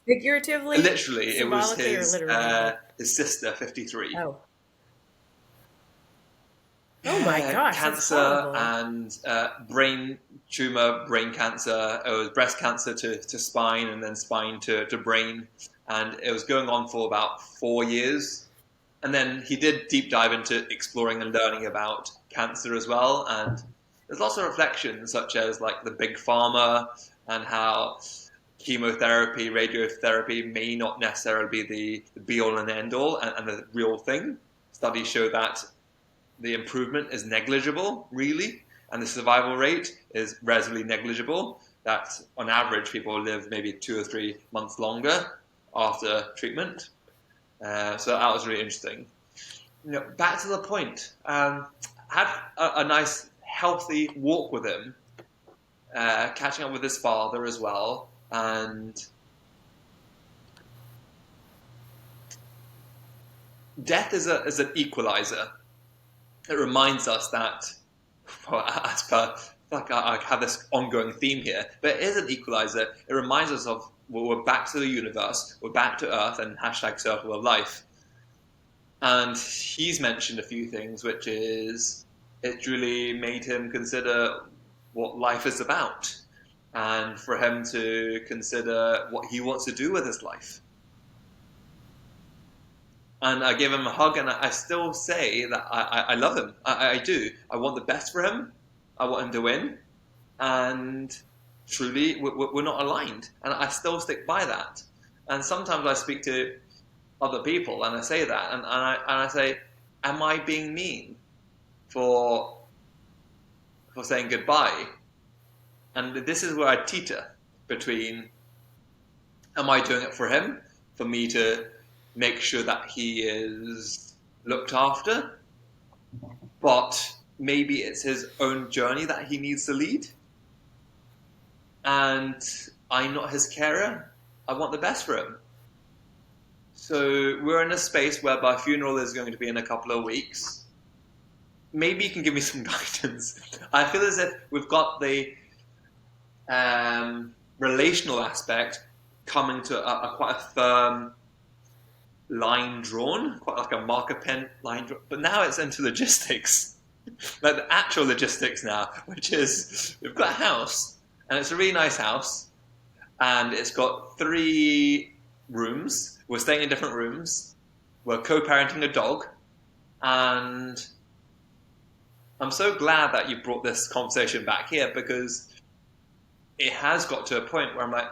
Figuratively, literally it was symbolically, or literally? his sister, 53, Oh. Oh my gosh, that's cancer horrible. and brain tumor, brain cancer. It was breast cancer to spine, and then spine to brain, and it was going on for about 4 years. And then he did deep dive into exploring and learning about cancer as well. And there's lots of reflections, such as like the big pharma and how chemotherapy, radiotherapy may not necessarily be the be all and end all and the real thing. Studies show that the improvement is negligible, really, and the survival rate is relatively negligible. That on average, people live maybe 2 or 3 months longer after treatment. So that was really interesting. Back to the point. Had a nice, healthy walk with him, catching up with his father as well, and death is an equalizer. It reminds us that, well, as per like I have this ongoing theme here, but it is an equalizer. It reminds us of well, we're back to the universe, we're back to Earth, and hashtag circle of life. And he's mentioned a few things, which is it really made him consider what life is about, and for him to consider what he wants to do with his life. And I gave him a hug, and I still say that I love him. I do. I want the best for him. I want him to win, and truly, we're not aligned, and I still stick by that. And sometimes I speak to other people, and I say that, and I say, "Am I being mean for saying goodbye?" And this is where I teeter between: Am I doing it for him, for me to make sure that he is looked after, but maybe it's his own journey that he needs to lead, and I'm not his carer. I want the best for him. So we're in a space whereby funeral is going to be in a couple of weeks. Maybe you can give me some guidance. I feel as if we've got the relational aspect coming to a quite a firm line drawn, quite like a marker pen line drawn. But now it's into logistics, like the actual logistics now, which is we've got a house, and it's a really nice house, and it's got 3 rooms. We're staying in different rooms. We're co-parenting a dog, and I'm so glad that you brought this conversation back here because it has got to a point where I'm like,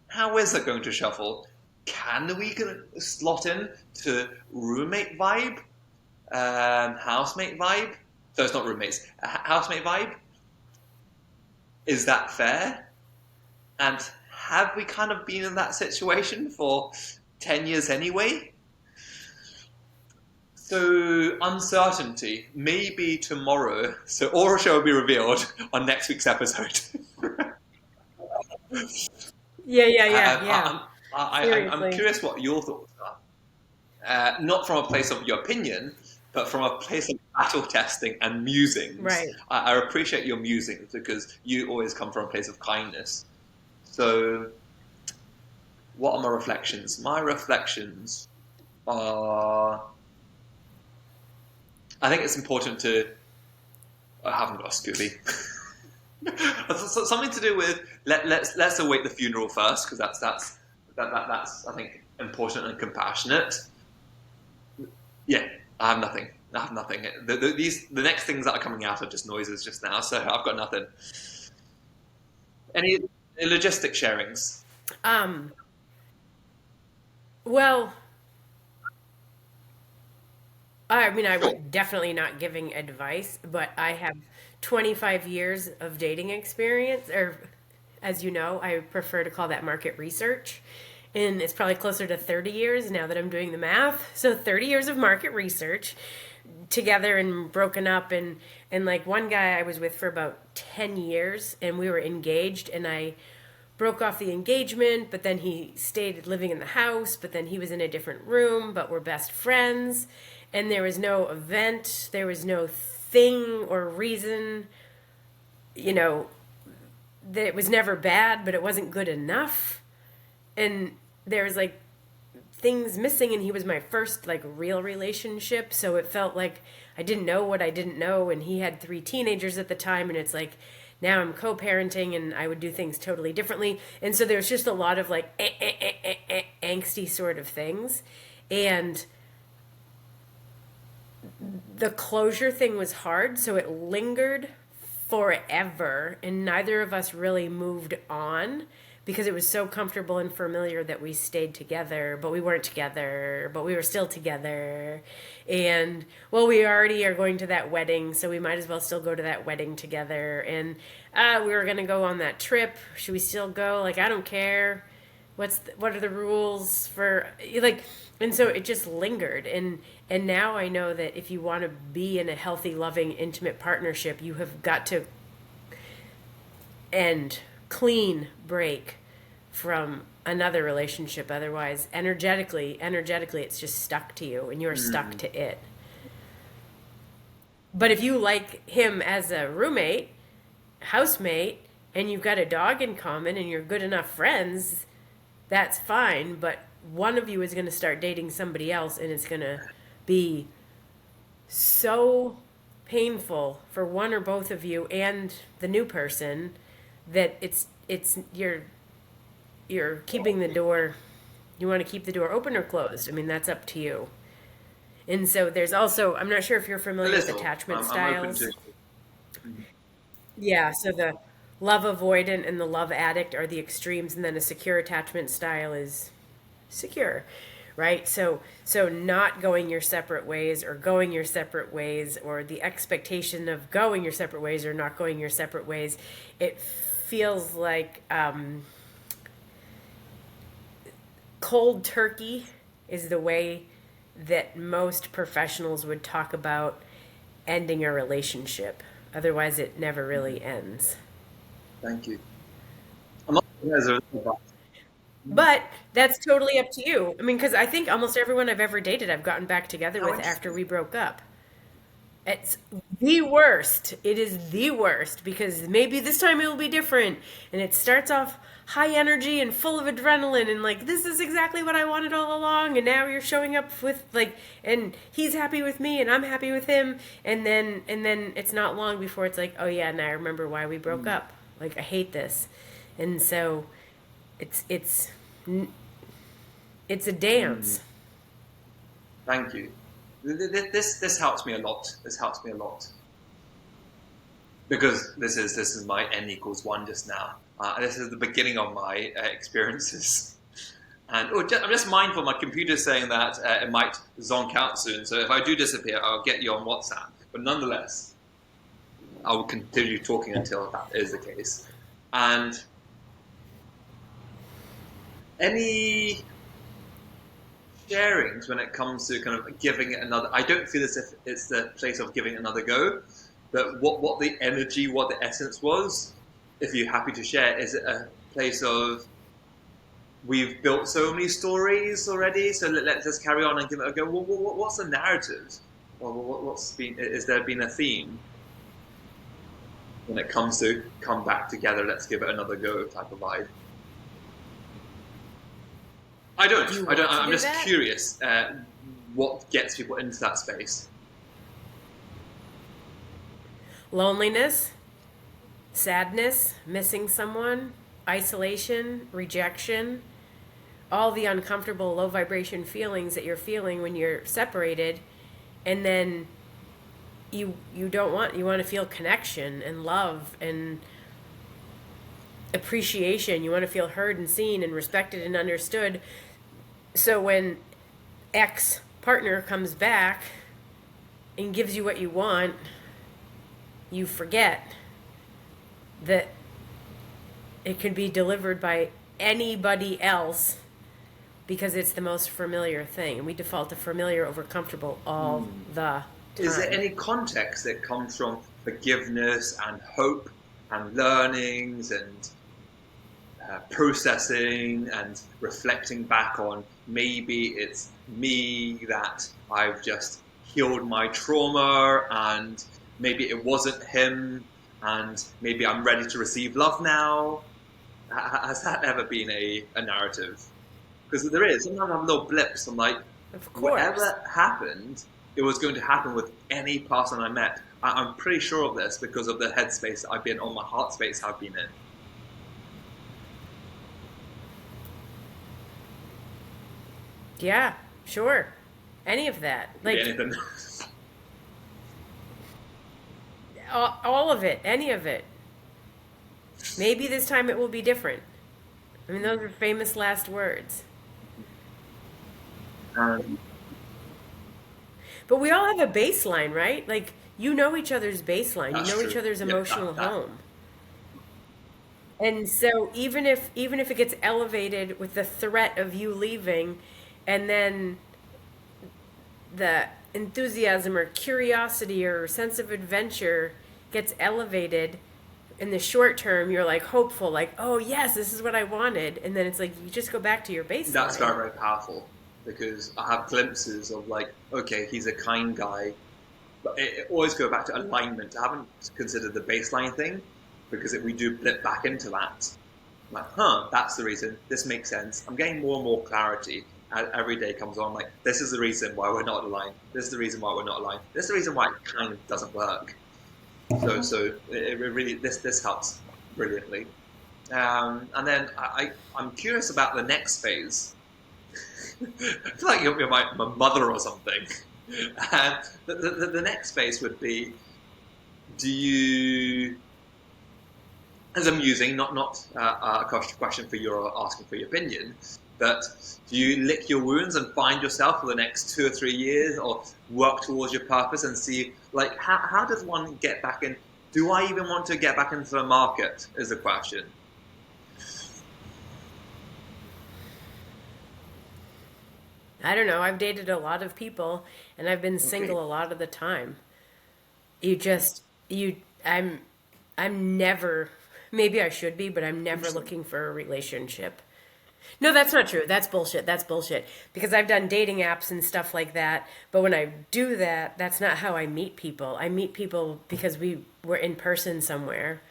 how is it going to shuffle? Can we slot in to roommate vibe, housemate vibe? So it's not roommates, housemate vibe. Is that fair? And have we kind of been in that situation for 10 years anyway? So uncertainty. Maybe tomorrow. So Aura will be revealed on next week's episode. Yeah, yeah, yeah, yeah. I, I'm Seriously. curious what your thoughts are. Not from a place of your opinion, but from a place of battle testing and musings. Right. I appreciate your musings because you always come from a place of kindness. So, what are my reflections? My reflections are. I think it's important to. I haven't got a Scooby. Something to do with let's await the funeral first because that's I think important and compassionate. Yeah, I have nothing. I have nothing. The next things that are coming out are just noises just now, so I've got nothing. Any logistic sharings? Um, well, I mean, I'm definitely not giving advice, but I have 25 years of dating experience, or as you know, I prefer to call that market research. And it's probably closer to 30 years now that I'm doing the math. So 30 years of market research together and broken up and like one guy I was with for about 10 years and we were engaged and I broke off the engagement, but then he stayed living in the house, but then he was in a different room, but we're best friends. And there was no event, there was no thing or reason, you know, that it was never bad, but it wasn't good enough. And there was like things missing, and he was my first like real relationship, so it felt like I didn't know what I didn't know, and he had three teenagers at the time, and it's like now I'm co-parenting and I would do things totally differently. And so there's just a lot of like angsty sort of things. And the closure thing was hard, so it lingered forever, and neither of us really moved on because it was so comfortable and familiar that we stayed together, but we weren't together, but we were still together. And well, we already are going to that wedding, so we might as well still go to that wedding together. And we were going to go on that trip. Should we still go? Like, I don't care. What are the rules for like, and so it just lingered. And now I know that if you want to be in a healthy, loving, intimate partnership, you have got to end, clean break from another relationship. Otherwise, energetically it's just stuck to you and you're stuck Mm, to it. But if you like him as a roommate, housemate, and you've got a dog in common and you're good enough friends, that's fine. But one of you is going to start dating somebody else, and it's going to be so painful for one or both of you and the new person that it's you're keeping the door. You want to keep the door open or closed. I mean, that's up to you. And so there's also, I'm not sure if you're a familiar with little. attachment I'm open to. styles. Yeah, so the love avoidant and the love addict are the extremes, and then a secure attachment style is secure, right? So not going your separate ways or going your separate ways, or the expectation of going your separate ways or not going your separate ways, it feels like cold turkey is the way that most professionals would talk about ending a relationship. Otherwise, it never really ends. Thank you. I'm not sure there's a But that's totally up to you. I mean, because I think almost everyone I've ever dated, I've gotten back together How with after interesting. we broke up. It's the worst. It is the worst because maybe this time it will be different. And it starts off high energy and full of adrenaline and like, this is exactly what I wanted all along. And now you're showing up with like, and he's happy with me and I'm happy with him. And then it's not long before it's like, oh yeah, and I remember why we broke Mm, up. Like, I hate this. And so it's it's a mm. dance. Thank you. This helps me a lot. This helps me a lot because this is my n equals one just now. This is the beginning of my experiences, and I'm just mindful. My computer's saying that it might zonk out soon. So if I do disappear, I'll get you on WhatsApp. But nonetheless, I will continue talking until that is the case. And any sharings when it comes to kind of giving it another. I don't feel as if it's the place of giving it another go, but what the energy, what the essence was. If you're happy to share, is it a place of we've built so many stories already, so let's just carry on and give it a go. What's the narrative? Well, what's been? Is there been a theme when it comes to come back together? Let's give it another go type of vibe. I don't. Do you I don't. want to I'm do just that? curious. What gets people into that space? Loneliness, sadness, missing someone, isolation, rejection, all the uncomfortable low vibration feelings that you're feeling when you're separated, and then you want to feel connection and love and appreciation. You want to feel heard and seen and respected and understood. So when ex partner comes back and gives you what you want, you forget that it can be delivered by anybody else because it's the most familiar thing. And we default to familiar over comfortable all the Is there time. any context that comes from forgiveness and hope and learnings and processing and reflecting back on maybe it's me that I've just healed my trauma and maybe it wasn't him and maybe I'm ready to receive love now? Has that ever been a narrative? Because there is. Sometimes I have little blips. I'm like, Of course. whatever happened, it was going to happen with any person I met. I'm pretty sure of this because of the headspace I've been on, my heart space I've been in. Yeah, sure. Any of that. Could be Like anything. all of it, any of it. Maybe this time it will be different. I mean, those are famous last words. um, But we all have a baseline, right? Like you know each other's baseline. You that's know each true. other's Yeah, emotional that. home. And so even if it gets elevated with the threat of you leaving and then the enthusiasm or curiosity or sense of adventure gets elevated in the short term, you're like hopeful, like, oh yes, this is what I wanted. And then it's like you just go back to your That's baseline. very, very powerful because I have glimpses of like, okay, he's a kind guy, but it always go back to alignment. I haven't considered the baseline thing because if we do blip back into that, I'm like, that's the reason. This makes sense. I'm getting more and more clarity as every day comes on. Like, this is the reason why we're not aligned. This is the reason why we're not aligned. This is the reason why it kind of doesn't work. So it really this helps brilliantly. And then I'm curious about the next phase. I feel like you're my mother or something. And the next phase would be: do you, as I'm using, not a question for your asking for your opinion, but do you lick your wounds and find yourself for the next 2 or 3 years, or work towards your purpose and see like how does one get back in? Do I even want to get back into the market? Is the question. I don't know. I've dated a lot of people and I've been Okay, single a lot of the time. You just you I'm never, maybe I should be, but I'm never interesting. looking for a relationship. No, that's not true. That's bullshit. That's bullshit. Because I've done dating apps and stuff like that. But when I do that, that's not how I meet people. I meet people because we were in person somewhere.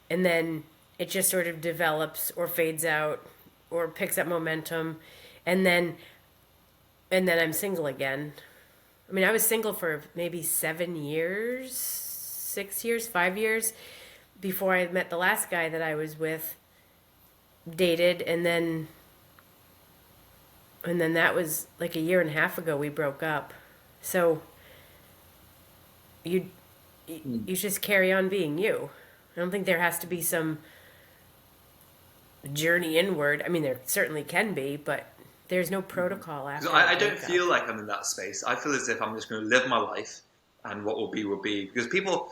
And then it just sort of develops or fades out or picks up momentum. And then I'm single again. I mean, I was single for maybe 7 years, 6 years, 5 years before I met the last guy that I was with, dated, and then that was like a year and a half ago we broke up. So you Hmm. you just carry on being you. I don't think there has to be some journey inward. I mean, there certainly can be, but there's no protocol Because after a I don't breakup. feel like I'm in that space. I feel as if I'm just going to live my life, and what will be. Because people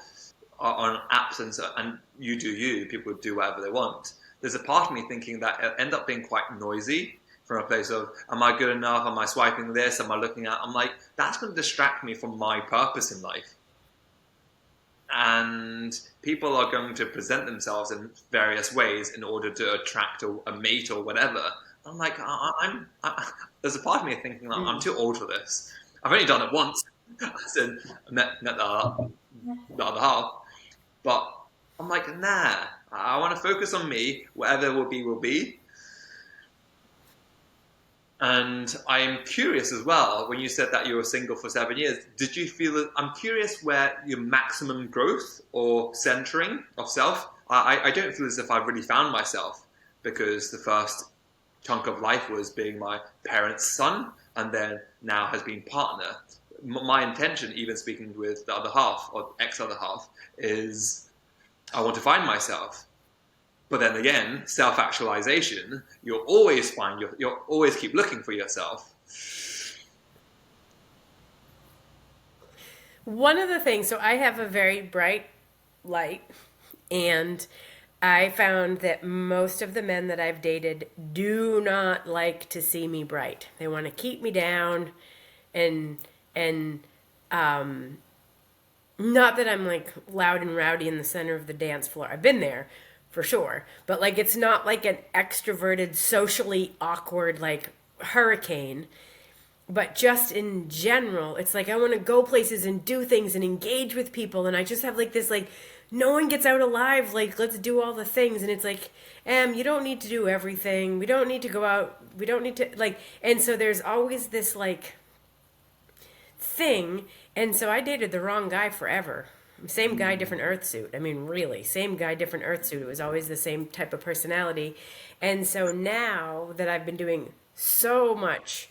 are on apps and you do you. People do whatever they want. There's a part of me thinking that it end up being quite noisy from a place of, am I good enough? Am I swiping this? Am I looking at? I'm like, that's going to distract me from my purpose in life. and people are going to present themselves in various ways in order to attract a mate or whatever. I'm like, there's a part of me thinking, like, I'm Mm. too old for this. I've only done it once. I said, met the other half, but I'm like, nah. I want to focus on me. Whatever will be, will be. And I'm curious as well, when you said that you were single for 7 years, did you feel that? I'm curious where your maximum growth or centering of self? I don't feel as if I've really found myself because the first chunk of life was being my parents' son and then now has been partner. My intention, even speaking with the other half or ex other half, is I want to find myself. But then again, self actualization, you'll always find you'll always keep looking for yourself. One of the things, so I have a very bright light, and I found that most of the men that I've dated do not like to see me bright. They want to keep me down, and and not that I'm like loud and rowdy in the center of the dance floor. I've been there for sure, but like it's not like an extroverted, socially awkward like hurricane. But just in general, it's like I want to go places and do things and engage with people, and I just have like this like no one gets out alive. Like let's do all the things, and it's like, you don't need to do everything. We don't need to go out. We don't need to like. And so there's always this like thing. And so I dated the wrong guy forever. Same guy, different earth suit. I mean, really, same guy, different earth suit. It was always the same type of personality. And so now that I've been doing so much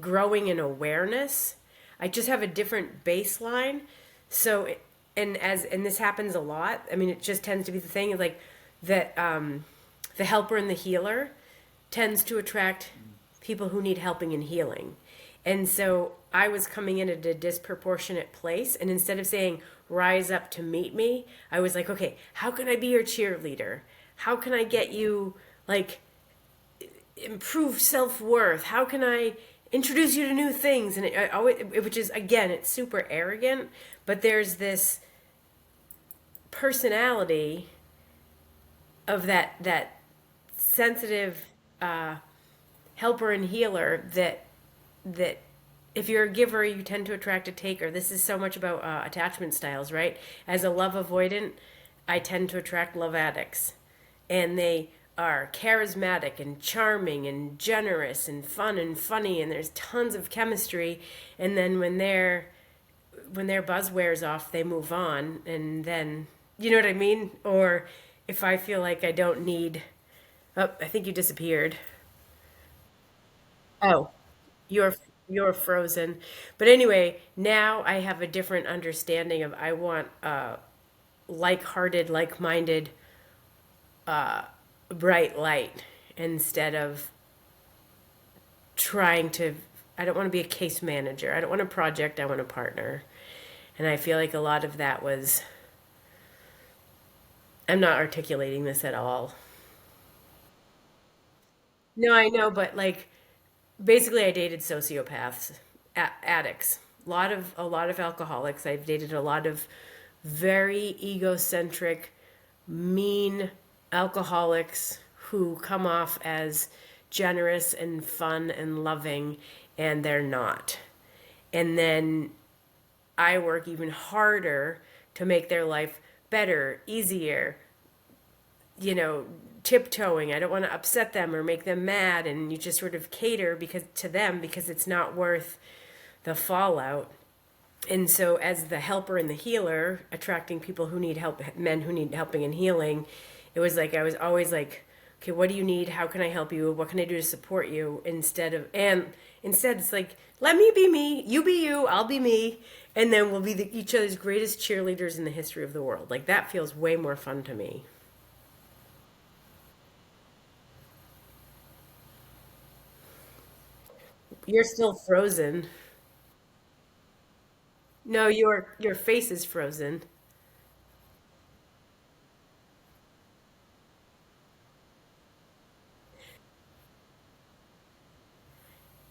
growing in awareness, I just have a different baseline. So, and this happens a lot. I mean, it just tends to be the thing like that. The helper and the healer tends to attract people who need helping and healing. And so I was coming in at a disproportionate place. And instead of saying, rise up to meet me, I was like, okay, how can I be your cheerleader? How can I get you, like, improve self worth? How can I introduce you to new things? And which is, again, it's super arrogant, but there's this personality of that sensitive helper and healer that if you're a giver, you tend to attract a taker. This is so much about attachment styles, right? As a love avoidant, I tend to attract love addicts. And they are charismatic and charming and generous and fun and funny, and there's tons of chemistry. And then when their buzz wears off, they move on, and then you know what I mean? Or if I feel like I don't need, oh, I think you disappeared. Oh, you're you're frozen. But anyway, now I have a different understanding of I want like-hearted, like-minded, bright light instead of trying to. I don't want to be a case manager. I don't want a project. I want a partner. And I feel like a lot of that was. I'm not articulating this at all. No, I know, but like basically I dated sociopaths, addicts, a lot of alcoholics. I've dated a lot of very egocentric, mean alcoholics who come off as generous and fun and loving, and they're not. And then I work even harder to make their life better, easier, tiptoeing. I don't want to upset them or make them mad, and you just sort of cater because to them because it's not worth the fallout. And so as the helper and the healer, attracting people who need help, men who need helping and healing, it was like I was always like, okay, what do you need? How can I help you? What can I do to support you? Instead it's like, let me be me, you be you, I'll be me, and then we'll be each other's greatest cheerleaders in the history of the world. Like that feels way more fun to me. You're still frozen. No, your face is frozen.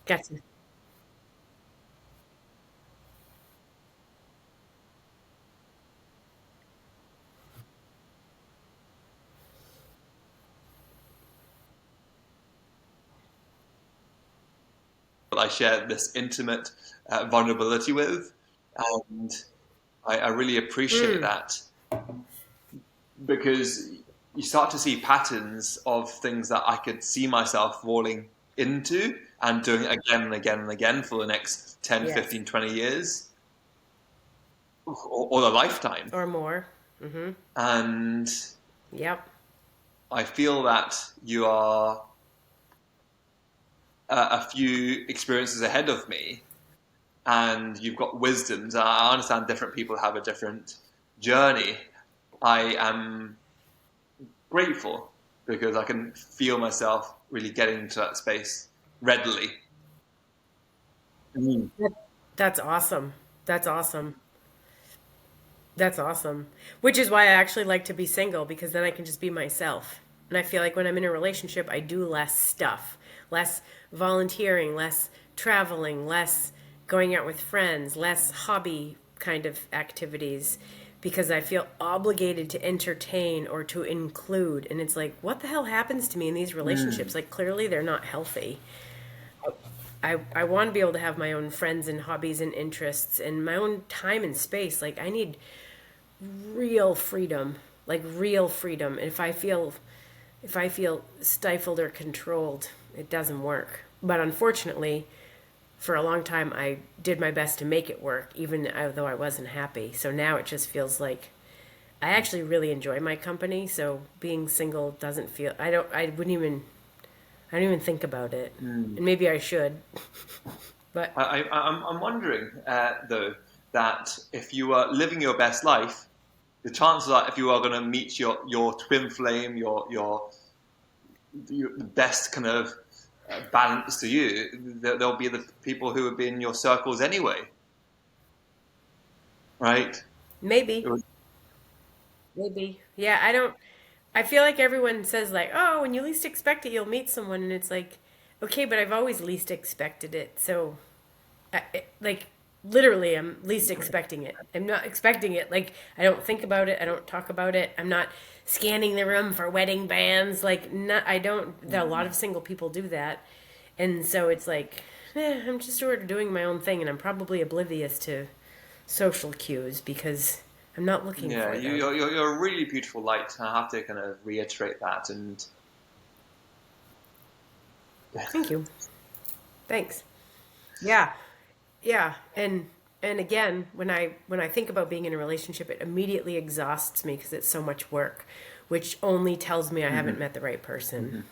Gotcha. I share this intimate vulnerability with, and I really appreciate Mm, that because you start to see patterns of things that I could see myself falling into and doing it again and again and again for the next 10, yes. 15, 20 years or a lifetime. Or more. Mm-hmm. And Yep. I feel that you are a few experiences ahead of me and you've got wisdoms. I understand different people have a different journey. I am grateful because I can feel myself really getting to that space readily. Mm. That's awesome. That's awesome. That's awesome. Which is why I actually like to be single because then I can just be myself. And I feel like when I'm in a relationship, I do less stuff, less volunteering, less traveling, less going out with friends, less hobby kind of activities because I feel obligated to entertain or to include. And it's like, what the hell happens to me in these Mm. relationships? Like, clearly they're not healthy. I want to be able to have my own friends and hobbies and interests and my own time and space. Like, I need real freedom, like real freedom. And if I feel stifled or controlled, it doesn't work. But unfortunately, for a long time I did my best to make it work even though I wasn't happy. So now it just feels like I actually really enjoy my company, so being single doesn't feel I don't even think about it. Mm. And maybe I should. But I'm wondering, though, that if you are living your best life, the chances are if you are going to meet your twin flame, your best kind of balance to you, there'll be the people who would be in your circles anyway, right? maybe. Maybe. Yeah, I feel like everyone says like, "Oh, when you least expect it, you'll meet someone." And it's like, "Okay, but I've always least expected it." So, like literally I'm least expecting it. I'm not expecting it. Like I don't think about it, I don't talk about it. I'm not scanning the room for wedding bands. Like not I don't a lot of single people do that. And so it's like, I'm just sort of doing my own thing and I'm probably oblivious to social cues because I'm not looking Yeah, for them. you're a really beautiful light. I have to kind of reiterate that. And Thank you. Thanks. Yeah. Yeah, and again, when I think about being in a relationship, it immediately exhausts me because it's so much work, which only tells me I haven't mhm, met the right person. mhm,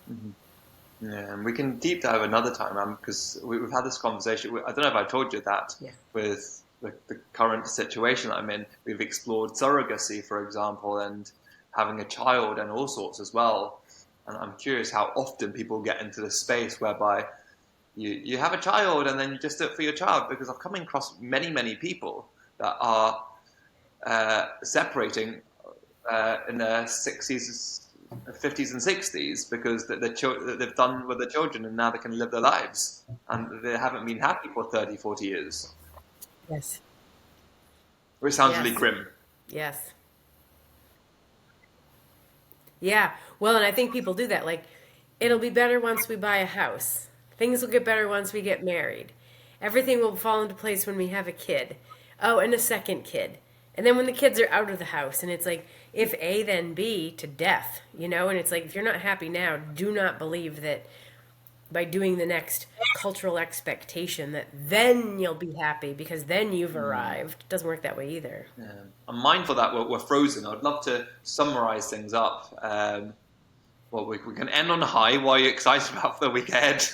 mhm. Yeah, and we can deep dive another time because we've had this conversation. I don't know if I told you that Yeah. with the current situation that I'm in, we've explored surrogacy, for example, and having a child and all sorts as well. And I'm curious how often people get into this space whereby you have a child and then you just do it for your child because I've come across many people that are separating in their 60s, 50s, and 60s because they've done with their children and now they can live their lives and they haven't been happy for 30, 40 years. Yes. Which sounds really Yes. grim. Yes. Yeah. Well, and I think people do that. Like, it'll be better once we buy a house. Things will get better once we get married. Everything will fall into place when we have a kid. Oh, and a second kid. And then when the kids are out of the house, and it's like, if A, then B to death, you know? And it's like, if you're not happy now, do not believe that by doing the next cultural expectation that then you'll be happy because then you've Mm. arrived. It doesn't work that way either. I'm mindful that we're frozen. I'd love to summarize things up. Well, we can end on a high. What are you excited about for the week ahead?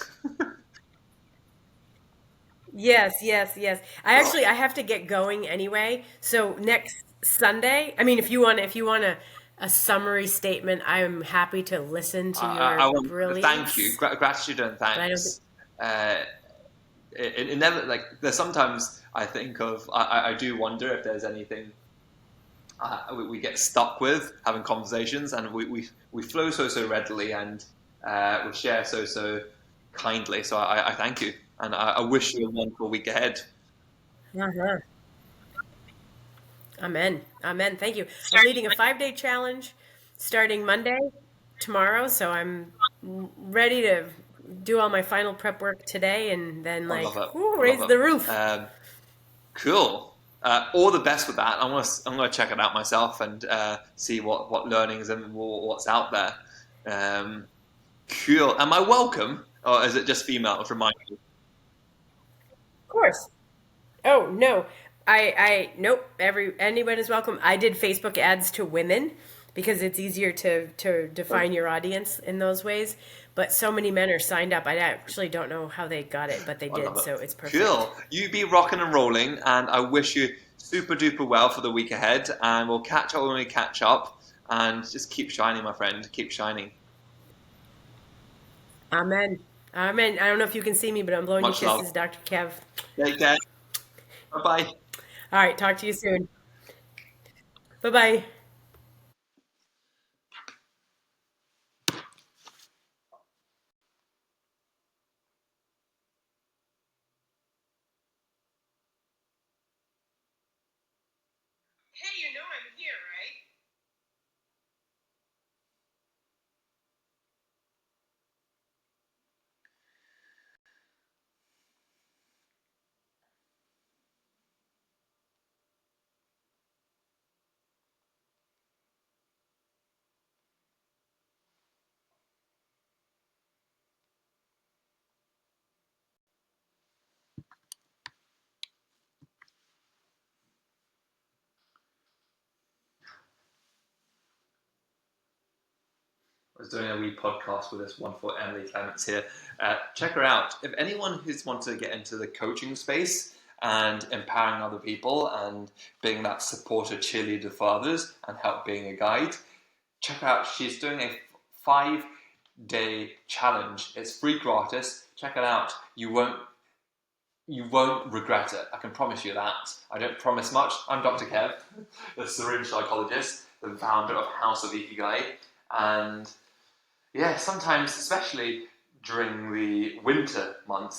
Yes, yes, yes. I have to get going anyway. So next Sunday, I mean if you want a summary statement, I'm happy to listen to I your want to thank you, brilliance. gratitude and But I don't think thanks. Uh, it never like there's sometimes I think of I do wonder if there's anything we get stuck with having conversations and we flow so readily and we share so kindly. So I thank you and I wish you a wonderful week ahead. uh-huh. Amen. Amen. Thank you. I'm leading a 5-day challenge starting Monday tomorrow, so I'm ready to do all my final prep work today, and then I love like, it. ooh, I love raise the it. roof. Cool. All the best with that. I'm gonna check it out myself and see what learnings and what's out there. Um, cool. Am I welcome, or is it just females? Remind me. Of course. Oh no, nope. Anyone is welcome. I did Facebook ads to women because it's easier to define your audience in those ways. But so many men are signed up. I actually don't know how they got it, but they I love did, it. so it's perfect. Cool. You be rocking and rolling, and I wish you super duper well for the week ahead. And we'll catch up when we catch up, and just keep shining, my friend. Keep shining. Amen. Amen. I don't know if you can see me, but I'm blowing you Much love. kisses, Dr. Kev. Take care. Bye bye. All right, talk to you soon. Bye bye. Hey, you know I'm here, right? I was doing a wee podcast with this wonderful Emily Clements here. Check her out. If anyone who's wanted to get into the coaching space and empowering other people and being that supporter cheerleader for others and help being a guide, check her out. She's doing a 5-day challenge. It's free, gratis. Check it out. You won't regret it. I can promise you that. I don't promise much. I'm Dr. Kev, the syringe psychologist, the founder of House of Ikigai, and yeah, sometimes, especially during the winter months,